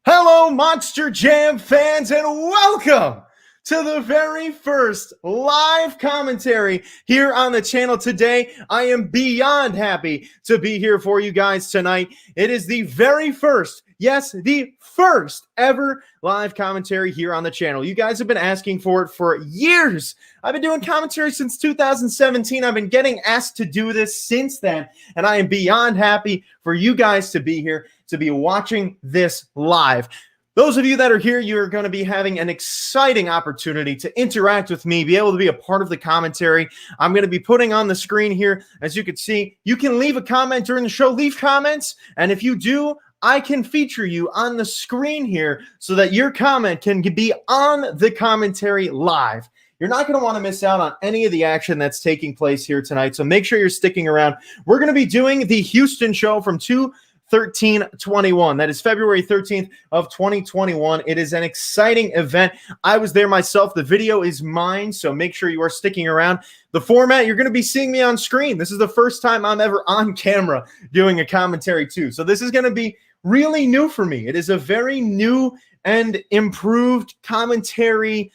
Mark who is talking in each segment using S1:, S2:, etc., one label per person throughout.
S1: Hello, Monster Jam fans, and welcome to the very first live commentary here on the channel today. I am beyond happy to be here for you guys tonight. It is the very first, yes, the first ever live commentary here on the channel. You guys have been asking for it for years. I've been doing commentary since 2017. I've been getting asked to do this since then, and I am beyond happy for you guys to be here, to be watching this live. Those of you that are here, you're going to be having an exciting opportunity to interact with me, be able to be a part of the commentary. I'm going to be putting on the screen here, as you can see, you can leave a comment during the show, leave comments, and if you do, I can feature you on the screen here so that your comment can be on the commentary live. You're not going to want to miss out on any of the action that's taking place here tonight, so make sure you're sticking around. We're going to be doing the Houston show from 2/13/21. That is February 13th of 2021. It is an exciting event. I was there myself. The video is mine, so make sure you are sticking around. The format, you're going to be seeing me on screen. This is the first time I'm ever on camera doing a commentary too. So this is going to be really new for me. It is a very new and improved commentary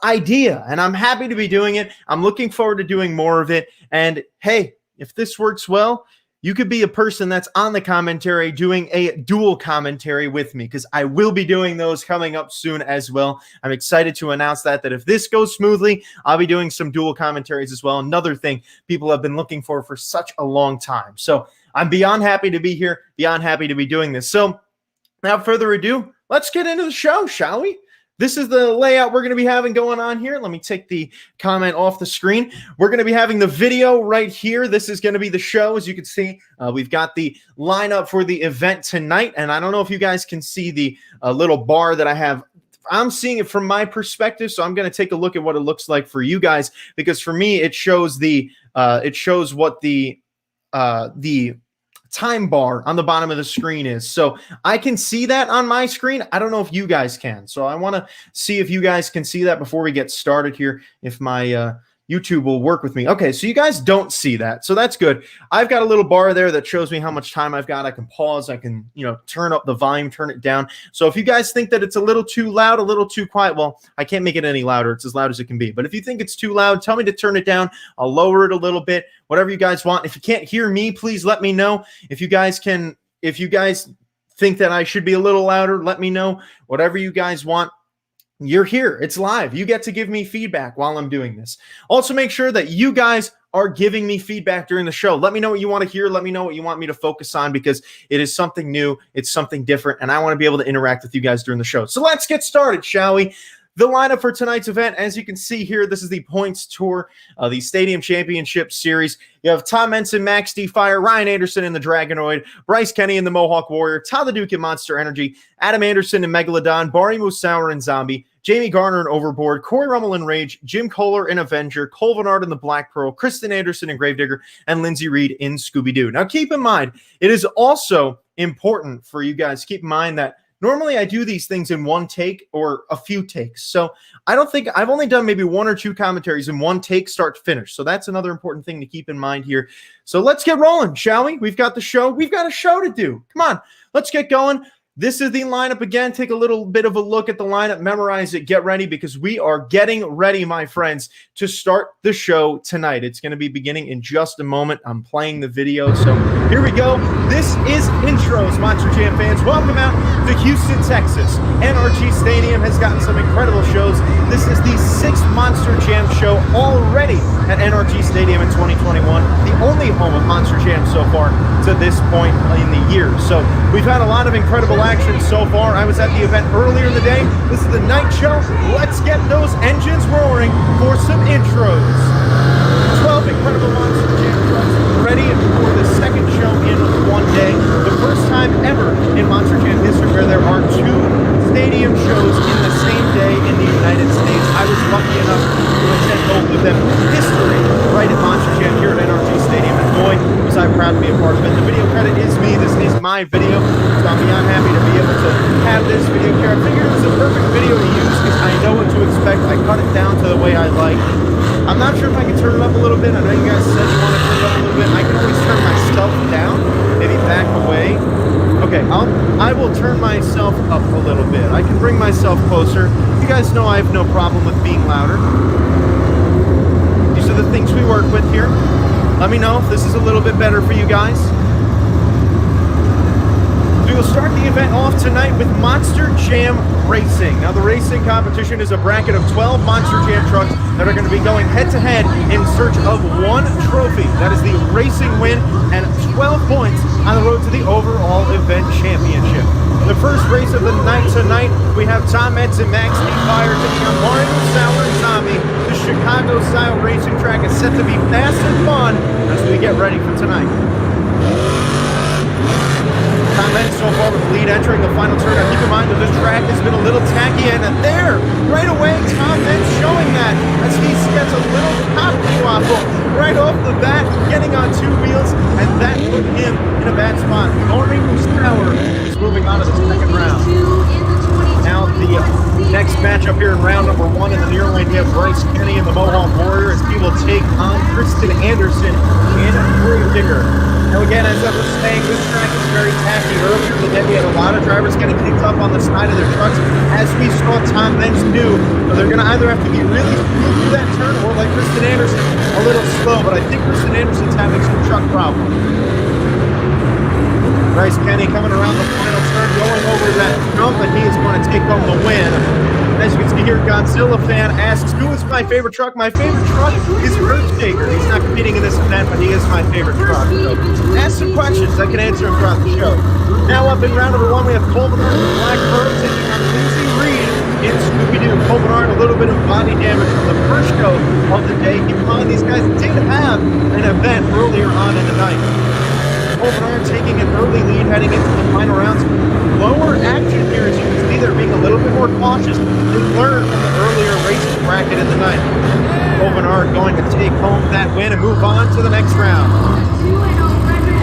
S1: idea, and I'm happy to be doing it. I'm looking forward to doing more of it. And hey, if this works well, you could be a person that's on the commentary doing a dual commentary with me, because I will be doing those coming up soon as well. I'm excited to announce that if this goes smoothly, I'll be doing some dual commentaries as well. Another thing people have been looking for such a long time. So I'm beyond happy to be here, beyond happy to be doing this. So without further ado, let's get into the show, shall we? This is the layout we're going to be having going on here. Let me take the comment off the screen. We're going to be having the video right here. This is going to be the show. As you can see, we've got the lineup for the event tonight. And I don't know if you guys can see the little bar that I have. I'm seeing it from my perspective, so I'm going to take a look at what it looks like for you guys, because for me, it shows what the time bar on the bottom of the screen is. So I can see that on my screen. I don't know if you guys can. So I want to see if you guys can see that before we get started here, if my YouTube will work with me. Okay, so you guys don't see that. So that's good. I've got a little bar there that shows me how much time I've got. I can pause. I can, turn up the volume, turn it down. So if you guys think that it's a little too loud, a little too quiet, well, I can't make it any louder. It's as loud as it can be. But if you think it's too loud, tell me to turn it down. I'll lower it a little bit, whatever you guys want. If you can't hear me, please let me know. If you guys think that I should be a little louder, let me know. Whatever you guys want. You're here. It's live. You get to give me feedback while I'm doing this. Also, make sure that you guys are giving me feedback during the show. Let me know what you want to hear. Let me know what you want me to focus on, because it is something new. It's something different, and I want to be able to interact with you guys during the show. So let's get started, shall we? The lineup for tonight's event, as you can see here, this is the Points Tour, the Stadium Championship Series. You have Tom Ensign, Max D. Fire, Ryan Anderson in the Dragonoid, Bryce Kenny in the Mohawk Warrior, Tyler Duke in Monster Energy, Adam Anderson in Megalodon, Barry Musauer in Zombie, Jamie Gardner in Overboard, Corey Rummel in Rage, Jim Kohler in Avenger, Culver in the Black Pearl, Kristen Anderson in Gravedigger, and Lindsey Reid in Scooby-Doo. Now, keep in mind, it is also important for you guys to keep in mind that normally I do these things in one take or a few takes. So I've only done maybe one or two commentaries in one take, start to finish. So that's another important thing to keep in mind here. So let's get rolling, shall we? We've got the show. We've got a show to do. Come on, let's get going. This is the lineup again. Take a little bit of a look at the lineup, memorize it, get ready, because we are getting ready, my friends, to start the show tonight. It's going to be beginning in just a moment. I'm playing the video, so here we go. This is intros, Monster Jam fans. Welcome out to Houston, Texas. NRG Stadium has gotten some incredible shows. This is the 6th Monster Jam show already at NRG Stadium in 2021, the only home of Monster Jam so far to this point in the year. So we've had a lot of incredible action so far. I was at the event earlier in the day. This is the night show. Let's get those engines roaring for some intros. 12 incredible Monster Jam trucks ready for the second show in one day. The first time ever in Monster Jam history where there are two stadium shows in the same day in the United States. I was lucky enough to attend both of them. History right at Monster Jam here at NRG Stadium, and boy, was I proud to be a part of it. The video credit is me. This is my video, so I'm beyond happy to be able to have this video here. I figured it was a perfect video to use because I know what to expect. I cut it down to the way I like. I'm not sure if I can turn it up a little bit. I know you guys said you want to turn it up a little bit. I can always turn myself down, maybe back away. Okay, I will will turn myself up a little bit. I can bring myself closer. You guys know I have no problem with being louder. These are the things we work with here. Let me know if this is a little bit better for you guys. We will start the event off tonight with Monster Jam Racing. Now, the racing competition is a bracket of 12 Monster Jam trucks that are going to be going head-to-head in search of one trophy. That is the racing win and 12 points on the road to the overall event championship. The first race of the night tonight, we have Tom Metz and Max D. Fire taking on Mario Sour and Zombie. The Chicago-style racing track is set to be fast and fun as we get ready for tonight. Tom Metz so far with the lead entering the final turn. Now keep in mind that this track has been a little tacky, and there, right away, Tom Metz showing that as he gets a little cocky waffle right off the bat, getting on two wheels, and that put him in a bad spot. Mario Sour is moving on to the second round. Now the next matchup here in round number 1 in the near lane, we have Bryce Kenny and the Mohawk Warrior as he will take on Kristen Anderson in Avenger. Now again, as I was saying, this track is very tacky. Earlier in the day, we had a lot of drivers getting kicked up on the side of their trucks, as we saw Tom Metz do. So they're going to either have to be really smooth through that turn, or like Kristen Anderson, a little slow. But I think Kristen Anderson's having some truck problems. Bryce Kenny coming around the final turn, going over that jump, and he is going to take home the win. As you can see here, Godzilla fan asks, who is my favorite truck? My favorite truck is Earthshaker. He's not competing in this event, but he is my favorite truck. So ask some questions. I can answer them throughout the show. Now up in round number 1, we have Culver and Black Pearl taking on Lindsey, Reid in Scooby-Doo. Culver a little bit of body damage from the first show of the day. Keep in mind, these guys did have an event earlier on in the night. Culver taking an early lead heading into the final rounds. Lower action here, as you can see, they're being a little bit more cautious. They learned from the earlier racing bracket in the night. Culver going to take home that win and move on to the next round.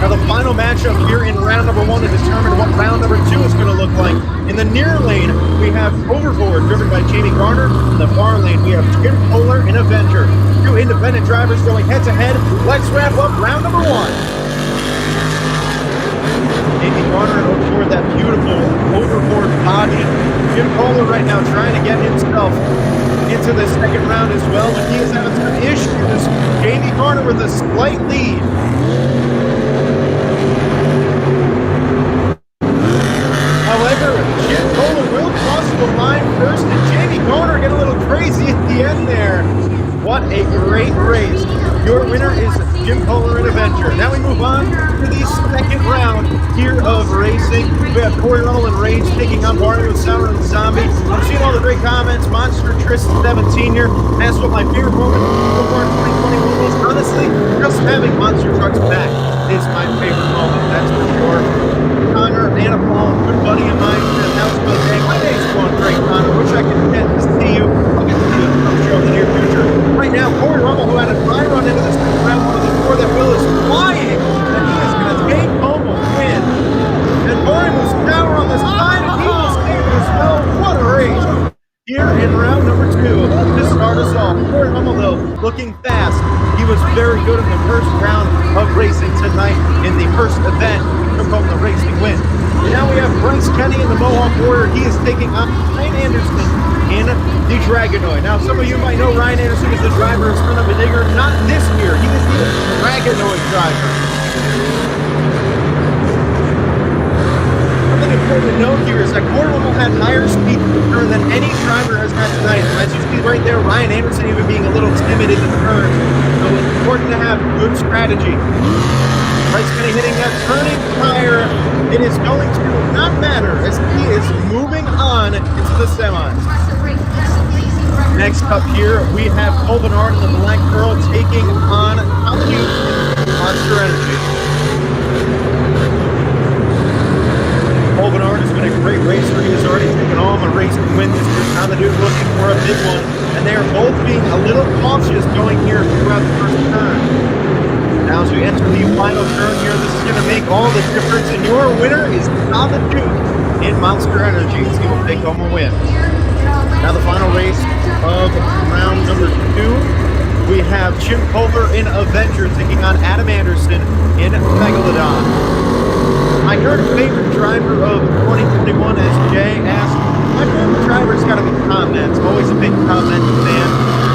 S1: Now the final matchup here in round number 1 to determine what round number 2 is going to look like. In the near lane, we have Overboard driven by Gardner. In the far lane, we have Kohler and Avenger. Two independent drivers going head-to-head. Let's wrap up round number 1. Gardner overboard that beautiful overboard body. Kohler right now trying to get himself into the second round as well, but he is having some issues. Gardner with a slight lead. However, Kohler will cross the line first, and Gardner get a little crazy at the end there. What a great race. Your winner is Kohler and Avenger. Now we move on to the second round here of racing. We have Corey and Reid taking on Mario Sour and Zombie. I'm seeing all the great comments. Monster Tristan 17 here asked what my favorite moment so far in 2021 was. Honestly, just having monster trucks back is my favorite moment. That's for sure. Connor and Paul, good buddy of mine from the house. My day's going great, Connor. Wish I could get to see you. I'll get to see you on the show in the near future. Right now, Corey Rummel, who had a dry run into this round one of the four, that Will is flying, and he is going to take home a win. And Corey was down on the side, and he was taking as well. What a race! Here in round number 2, to start us off, Corey Rummel, though, looking fast. He was very good in the first round of racing tonight in the first event. He took home the racing win. And now we have Bryce Kenny in the Mohawk Warrior. He is taking on Kristen Anderson in the Dragonoid. Now, some of you might know Ryan Anderson is the driver of Son of a Digger. Not this year. He is the Dragonoid driver. Something important to note here is that Corey had higher speed turn than any driver has had tonight. As you see right there, Ryan Anderson even being a little timid in the turn. So it's important to have good strategy. Bryce Kenny hitting that turning tire. It is going to not matter as he is moving on into the semis. Next up here, we have Colvin Art and the Black Pearl taking on Monster Energy. Colvin Art has been a great racer. He has already taken home a race win this year. Now the dude looking for a big one. And they are both being a little cautious going here throughout the first turn. Now as we enter the final turn here, this is going to make all the difference. And your winner is Solid Duke in Monster Energy. He will take home a win. Now the final race of round number 2. We have Culver in Avenger taking on Adam Anderson in Megalodon. My current favorite driver of 2021, as Jay asked, my favorite driver's got to be Comments. Always a big Comment fan.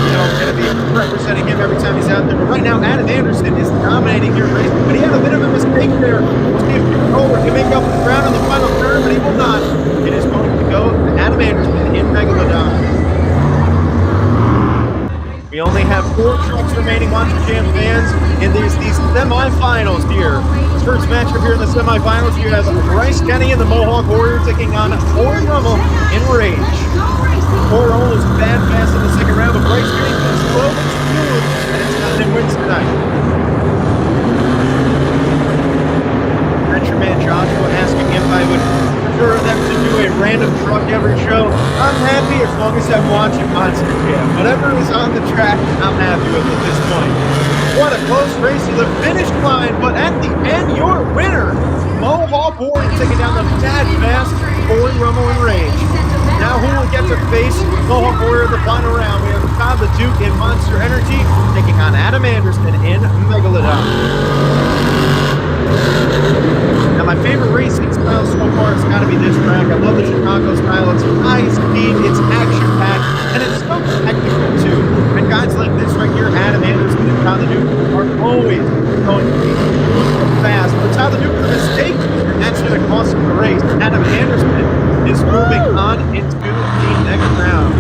S1: You know, going to be representing him every time he's out there. But right now, Adam Anderson is dominating here racing, but he had a bit of a mistake there. We'll see if Kohler can make up the ground on the final turn, but he will not. It is going to go to Adam Anderson in Megalodon. We only have 4 trucks remaining, Monster Jam fans, and there's these semifinals here. First matchup here in the semifinals, you have Bryce Kenny and the Mohawk Warrior taking on Corey Rummel in Rage. Corey Rummel is bad fast in the second round, but Bryce Kenny is slow and smooth, and it's not in wins tonight. Ventureman Joshua asking if I would prefer them to do a random truck every show. I'm happy as long as I'm watching Monster Jam. Whatever is on the track, I'm happy with at this point. What a close race to the finish line, but at the end, your winner, Mohawk Warrior, taking down the mad fast Corey Rummel and Rage. Now who will get to face Mohawk Warrior in the final round? We have Todd the Duke in Monster Energy taking on Adam Anderson in Megalodon. Now, my favorite racing style so far has got to be this track. I love the Chicago style. It's high speed, it's action-packed, and it's so technical, too. And guys like this right here, Adam Anderson and Todd the Duke, are always going to be fast. But Todd the Duke made a mistake, and that's going to cost him the race. Adam Anderson is moving on into the next round.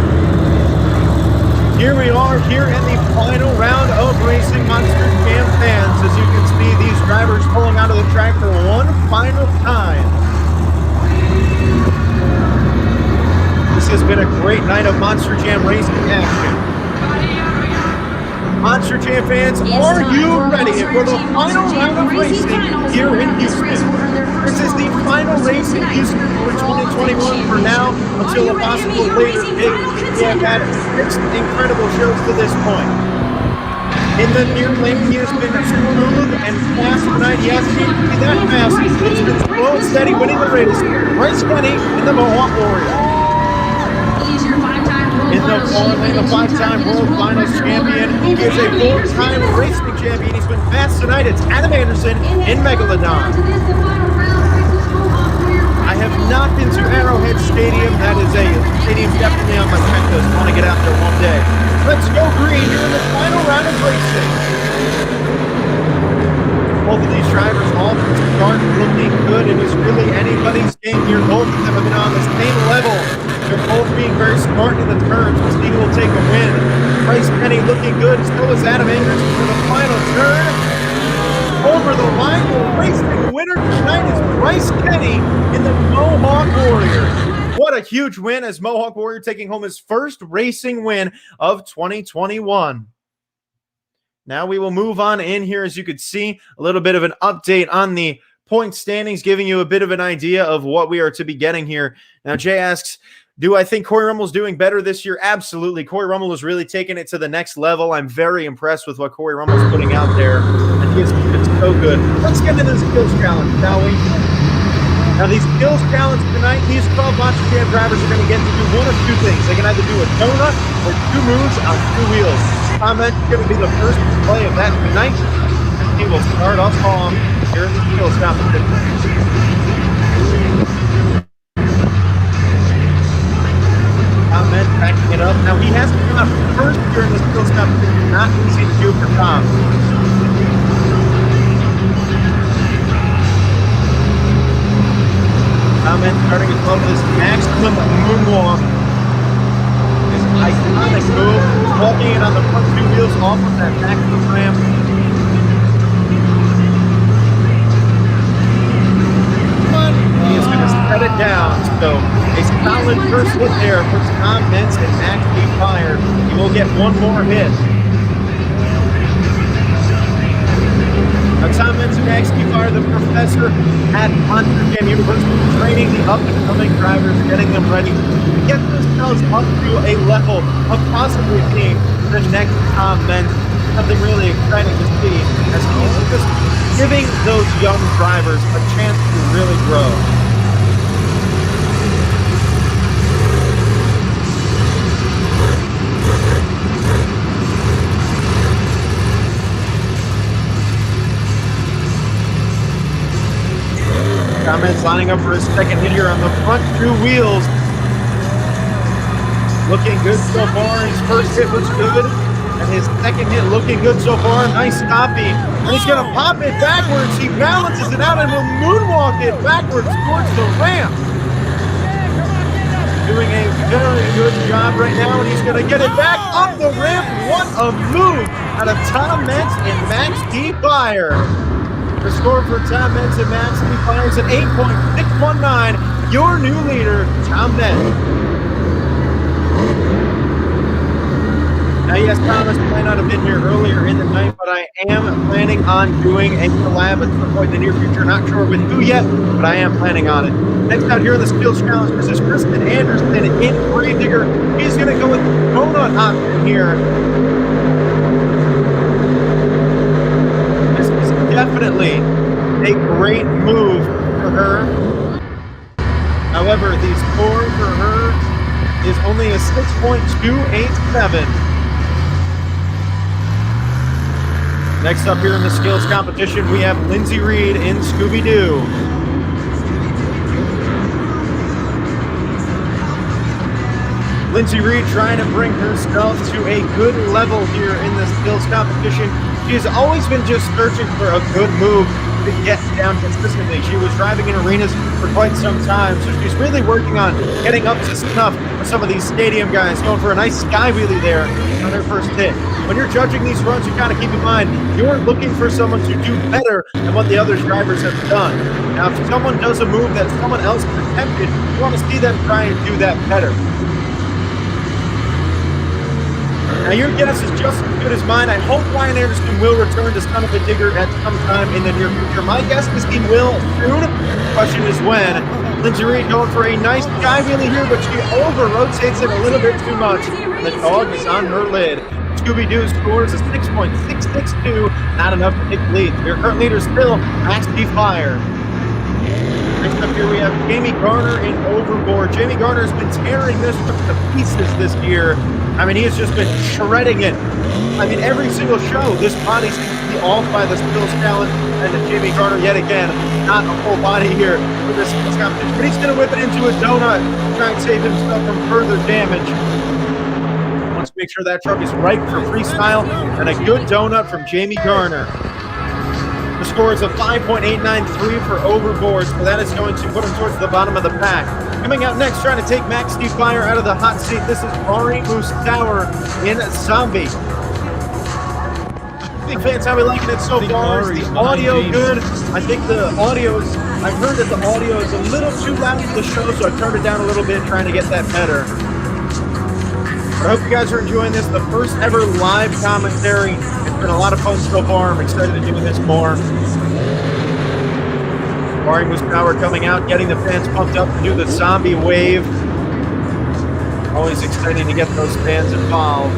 S1: Here we are, here in the final round of racing, Monster Jam fans. As you can see, these drivers pulling out of the track for one final time. This has been a great night of Monster Jam racing action. Monster Jam fans, are you ready for the final round of racing here in Houston? This is the final race in Houston for 2021 for now, until a possible later date. We have had 6 incredible shows to this point. In the near lane, he has been smooth and fast tonight. He hasn't been that fast. It's been slow and steady, winning the race. Bryce Kenny in the Mohawk Warrior. In the 5-time World Finals champion. He is a 4-time racing champion. He's been fast tonight. It's Adam Anderson in Megalodon. I have not been to Arrowhead Stadium. That is a stadium definitely on my checklist. I want to get out there one day. Let's go green here in the final round of racing. Both of these drivers all start looking good. It is really anybody's game here. Both of them have been on the same level. They're both being very smart in the turns. We'll see who will take a win. Bryce Kenny looking good. So is Adam Anderson for the final turn. Over the line, the racing winner tonight is Bryce Kenny in the Mohawk Warrior. What a huge win as Mohawk Warrior taking home his first racing win of 2021. Now we will move on in here. As you could see, a little bit of an update on the point standings, giving you a bit of an idea of what we are to be getting here. Now, Jay asks, do I think Corey Rummel's doing better this year? Absolutely. Corey Rummel is really taking it to the next level. I'm very impressed with what Corey Rummel's putting out there. And he is so good. Let's get into the skills challenge, shall we? Now, these skills challenge tonight, these 12 Monster Jam drivers are going to get to do one of 2 things. They can either do a donut or 2 moves on 2 wheels. Comment is going to be the first play of that tonight. And he will start off on here in the skills competition. Comment backing it up. Now, he has to come out first during the skills competition. Not easy to do for Tom. Comment starting as well as maximum moonwalk. This iconic move, walking it on the front 2 wheels off of that back of the ramp. He is going to set it down. So a solid first hit there for Tom Mintz and Max B. Fire. He will get 1 more hit. Now, Tom Mintz and Max B. Fire, the professor at Monster Jam University, training the up-and-coming drivers, getting them ready to get themselves up to a level of possibly being the next Tom Mintz. Something really exciting to see as he's just giving those young drivers a chance to really grow. He's lining up for his second hit here on the front two wheels. Looking good so far. His first hit was good. And his second hit looking good so far. Nice stoppie. And he's going to pop it backwards. He balances it out and will moonwalk it backwards towards the ramp. Doing a very good job right now. And he's going to get it back up the ramp. What a move out of Tom Mentz and Max D. Fire. The score for Tom Mentz and Max D. Fire is at 8.619. Your new leader, Tom Mentz. Now, yes, Thomas might not have been here earlier in the night, but I am planning on doing a collab at some point in the near future. Not sure with who yet, but I am planning on it. Next out here in the Skills Challenge, this is Kristen Anderson in Gravedigger. He's going to go with the donut option here. This is definitely a great move for her. However, the score for her is only a 6.287. Next up here in the skills competition, we have Lindsey Reid in Scooby-Doo. Lindsey Reid trying to bring herself to a good level here in the skills competition. She has always been just searching for a good move to get down consistently. She was driving in arenas for quite some time, so she's really working on getting up to snuff with some of these stadium guys, going for a nice sky wheelie there on her first hit. When you're judging these runs, you gotta keep in mind, you're looking for someone to do better than what the other drivers have done. Now, if someone does a move that someone else has attempted, you want to see them try and do that better. Now, your guess is just as good as mine. I hope Ryan Anderson will return to Son of a Digger at some time in the near future. My guess is he will soon. The question is when. Lindsey Reid going for a nice sky wheelie here, but she over-rotates it a little bit too much. And the dog is on her lid. Scooby-Doo scores a 6.662. Not enough to take the lead. Your current leader is still Max D. Fire. Next up here we have Jamie Gardner in Overboard. Jamie Gardner has been tearing this to pieces this year. I mean, he has just been shredding it. I mean, every single show, this body seems to be off by the skills challenge. And Jamie Gardner, yet again, not a full body here for this skills competition. But he's going to whip it into a donut to try and save himself from further damage. Wants to make sure that truck is right for freestyle. And a good donut from Jamie Gardner. The score is a 5.893 for Overboard, so that is going to put him towards the bottom of the pack. Coming out next, trying to take Max D. Fire out of the hot seat, this is Ari Moose Tower in Zombie. Big fans, how we liking it so far? Is the audio good? I think the audio is, I've heard that the audio is a little too loud for the show, so I turned it down a little bit, trying to get that better. But I hope you guys are enjoying this, the first ever live commentary. It's been a lot of fun so far. I'm excited to do this more. Ari Moose Power coming out, getting the fans pumped up to do the zombie wave. Always exciting to get those fans involved.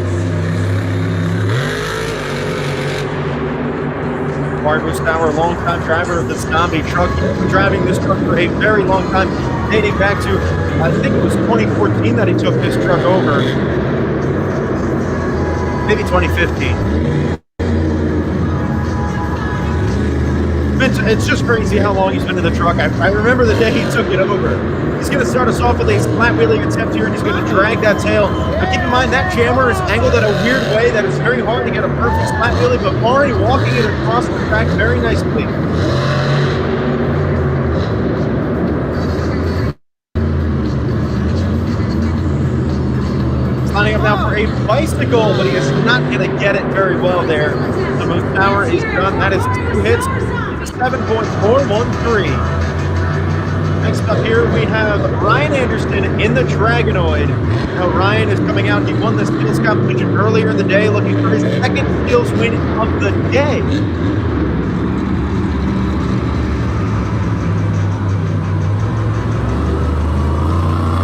S1: Ari Moose Power, longtime driver of the zombie truck. He's been driving this truck for a very long time, dating back to, I think it was 2014 that he took this truck over. Maybe 2015. It's just crazy how long he's been in the truck. I remember the day he took it over. He's going to start us off with a flat wheeling attempt here, and he's going to drag that tail. Now keep in mind, that jammer is angled in a weird way that it's very hard to get a perfect flat wheelie, but Mari walking it across the track very nicely. Lining up now for a bicycle, but he is not going to get it very well there. The Moose Tower is done. That is 2 hits. 7.413. Next up here we have Ryan Anderson in the Dragonoid. Now Ryan is coming out. He won the skills competition earlier in the day, looking for his second skills win of the day.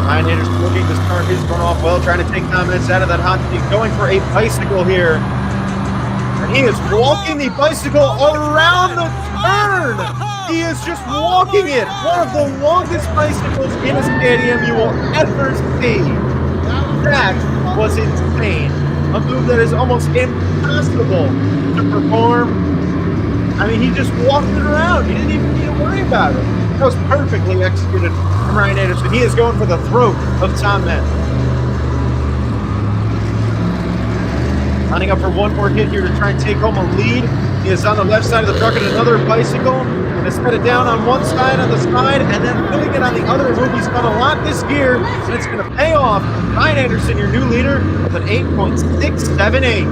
S1: Ryan Anderson looking to start his run off well, trying to take dominance out of that hot seat, going for a bicycle here. And he is walking the bicycle around the turn. He is just walking it. One of the longest bicycles in a stadium you will ever see. That was insane. A move that is almost impossible to perform. I mean, he just walked it around. He didn't even need to worry about it. That was perfectly executed from Ryan Anderson. He is going for the throat of Tom Mann. Lining up for one more hit here to try and take home a lead. He is on the left side of the truck at another bicycle. And it's set it down on one side, on the side, and then putting it on the other. He's going to lock this gear, and it's going to pay off. Ryan Anderson, your new leader, with an 8.678.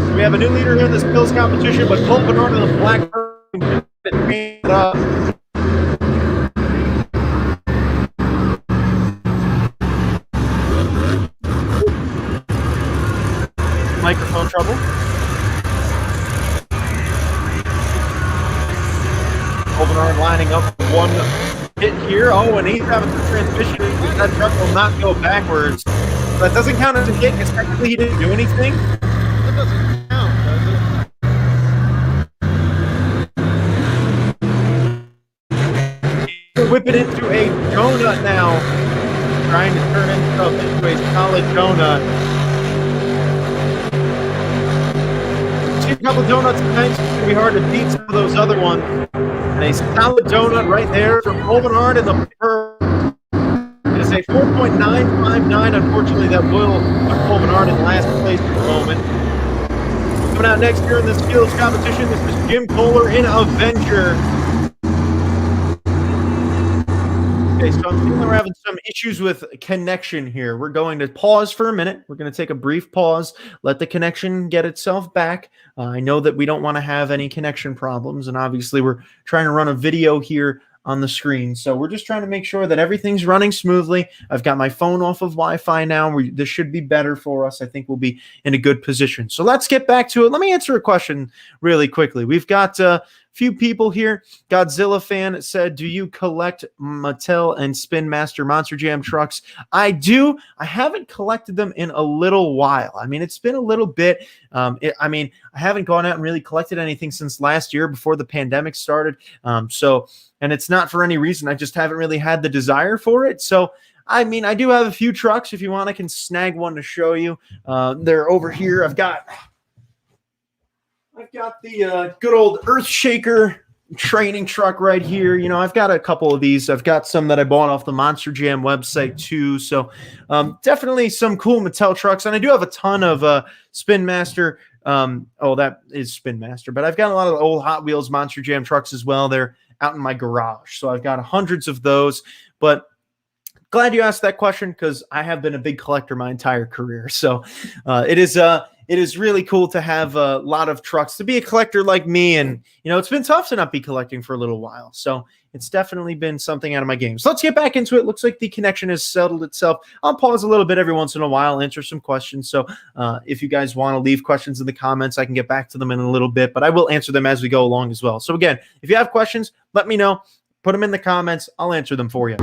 S1: So we have a new leader here in this skills competition, but Culver on the black it up. Microphone trouble. Culver lining up one hit here. Oh, and he's having some transmission. That truck will not go backwards. That doesn't count as a hit because technically he didn't do anything. That doesn't count, does it? Whip it into a donut now. Trying to turn himself into a solid donut. A couple donuts tonight, it's going to be hard to beat some of those other ones. And a solid donut right there from Colvin in the purple. It is a 4.959. Unfortunately, that will put Colvin in last place at the moment. Coming out next year in the skills competition, this is Jim Kohler in Avenger. Okay, so I'm feeling we're having some issues with connection here. We're going to pause for a minute. We're going to take a brief pause, let the connection get itself back. I know that we don't want to have any connection problems, and obviously we're trying to run a video here on the screen. So we're just trying to make sure that everything's running smoothly. I've got my phone off of Wi-Fi now. This should be better for us. I think we'll be in a good position. So let's get back to it. Let me answer a question really quickly. We've got few people here. Godzilla fan said, do you collect Mattel and Spin Master Monster Jam trucks? I do. I haven't collected them in a little while. I mean, it's been a little bit. I haven't gone out and really collected anything since last year before the pandemic started. And it's not for any reason. I just haven't really had the desire for it. So, I mean, I do have a few trucks. If you want, I can snag one to show you. They're over here. I've got the good old Earth Shaker training truck right here. You know, I've got a couple of these. I've got some that I bought off the Monster Jam website too. So definitely some cool Mattel trucks. And I do have a ton of Spin Master. That is Spin Master. But I've got a lot of old Hot Wheels Monster Jam trucks as well. They're out in my garage. So I've got hundreds of those. But glad you asked that question because I have been a big collector my entire career. So it is really cool to have a lot of trucks, to be a collector like me. And, you know, it's been tough to not be collecting for a little while. So it's definitely been something out of my game. So let's get back into it. Looks like the connection has settled itself. I'll pause a little bit every once in a while, answer some questions. So if you guys want to leave questions in the comments, I can get back to them in a little bit, but I will answer them as we go along as well. So again, if you have questions, let me know. Put them in the comments. I'll answer them for you.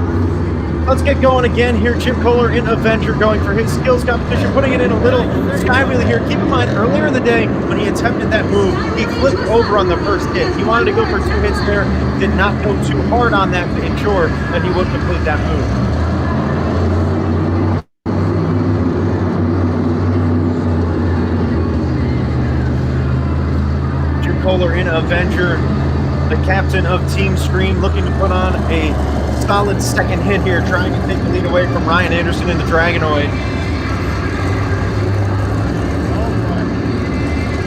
S1: Let's get going again here. Jim Kohler in Avenger going for his skills competition, putting it in a little sky wheel here. Keep in mind, earlier in the day when he attempted that move, he flipped over on the first hit. He wanted to go for 2 hits there, did not go too hard on that to ensure that he would complete that move. Jim Kohler in Avenger, the captain of Team Scream, looking to put on a solid second hit here, trying to take the lead away from Ryan Anderson in the Dragonoid.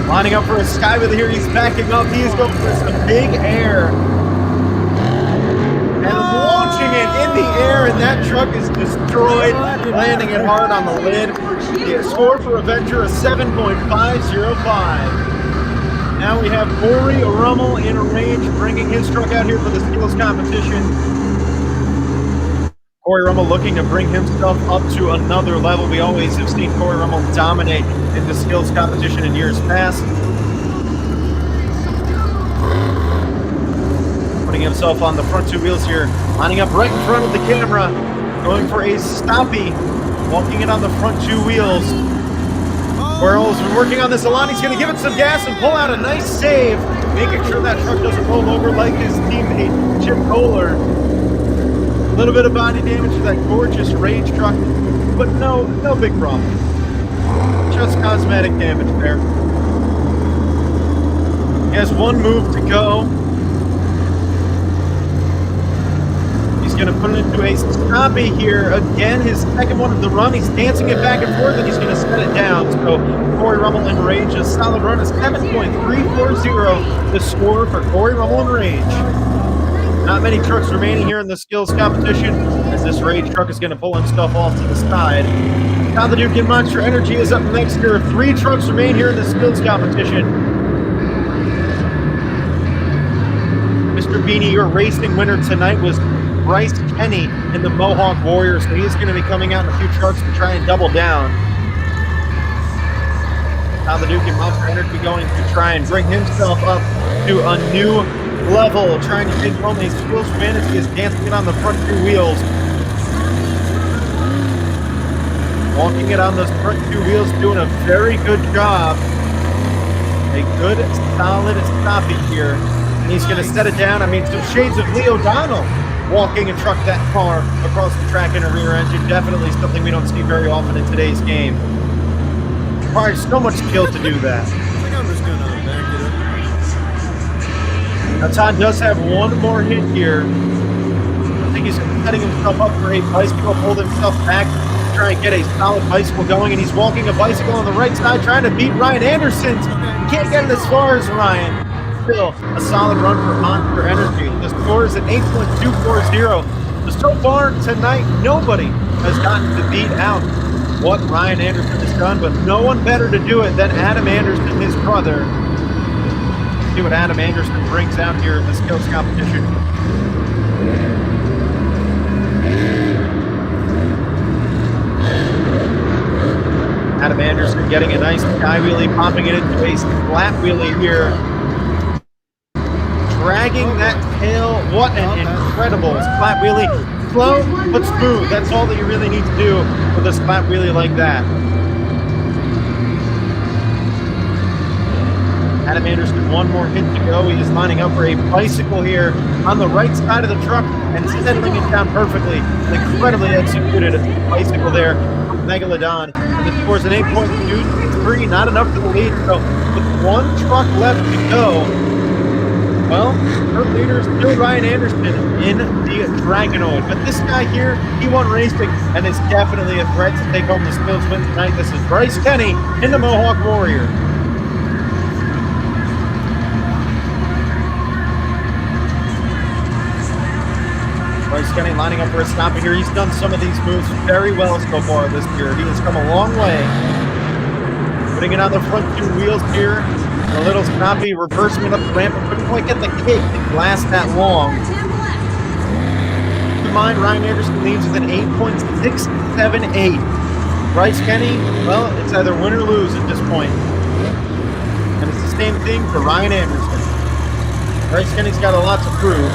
S1: Lining up for a sky wheel here. He's backing up. He is going for some big air. And launching it in the air, and that truck is destroyed, landing it hard on the lid. The score for Avenger is 7.505. Now we have Corey Rummel in range, bringing his truck out here for the skills competition. Corey Rummel looking to bring himself up to another level. We always have seen Corey Rummel dominate in the skills competition in years past. Putting himself on the front 2 wheels here, lining up right in front of the camera, going for a stoppie, walking it on the front 2 wheels. Corey Rummel's been working on this a lot. He's going to give it some gas and pull out a nice save, making sure that truck doesn't roll over like his teammate, Jim Kohler. A little bit of body damage to that gorgeous Rage truck, but no big problem. Just cosmetic damage there. He has one move to go. He's going to put it into a stoppie here. Again, his second one of the run. He's dancing it back and forth, and he's going to set it down. So Corey Rummel in Rage, a solid run, a 7.340, the score for Corey Rummel in Rage. Not many trucks remaining here in the skills competition, as this Rage truck is going to pull himself off to the side. Now the Duke in Monster Energy is up next. There are 3 trucks remain here in the skills competition. Mr. Beanie, your racing winner tonight was Bryce Kenny in the Mohawk Warriors, so he's going to be coming out in a few trucks to try and double down. Now the Duke in Monster Energy going to try and bring himself up to a new level, trying to take home a skills win as he is dancing it on the front 2 wheels. Walking it on those front 2 wheels, doing a very good job. A good, solid stopping here. And he's going to set it down. I mean, some shades of Lee O'Donnell walking and truck that car across the track in a rear engine. Definitely something we don't see very often in today's game. Requires so much skill to do that.
S2: I think I'm just going to back it up.
S1: Now, Todd does have one more hit here. I think he's setting himself up for a bicycle, pulled himself back to try and get a solid bicycle going, and he's walking a bicycle on the right side, trying to beat Ryan Anderson. He can't get it as far as Ryan. Still a solid run for Monster Energy. The score is at 8.240. So far tonight, nobody has gotten to beat out what Ryan Anderson has done, but no one better to do it than Adam Anderson, his brother. See what Adam Anderson brings out here in the skills competition. Adam Anderson getting a nice sky wheelie, popping it into a flat wheelie here. Dragging that tail. What an incredible flat wheelie. Slow but smooth. That's all that you really need to do with a flat wheelie like that. Adam Anderson, one more hit to go. He is lining up for a bicycle here on the right side of the truck and settling it down perfectly. An incredibly executed bicycle there from Megalodon. And the score is an 8.23, not enough for the lead. So with one truck left to go, well, her leader is still Ryan Anderson in the Dragonoid. But this guy here, he won racing and is definitely a threat to take home the skills win tonight. This is Bryce Kenny in the Mohawk Warrior. Bryce Kenny lining up for a stop here. He's done some of these moves very well so far this year. He has come a long way. Putting it on the front 2 wheels here. A little snappy, reversing it up the ramp. Couldn't quite get the kick to last that long. Keep in mind, Ryan Anderson leads with an 8.678. Bryce Kenny, well, it's either win or lose at this point. And it's the same thing for Ryan Anderson. Bryce Kenny's got a lot to prove.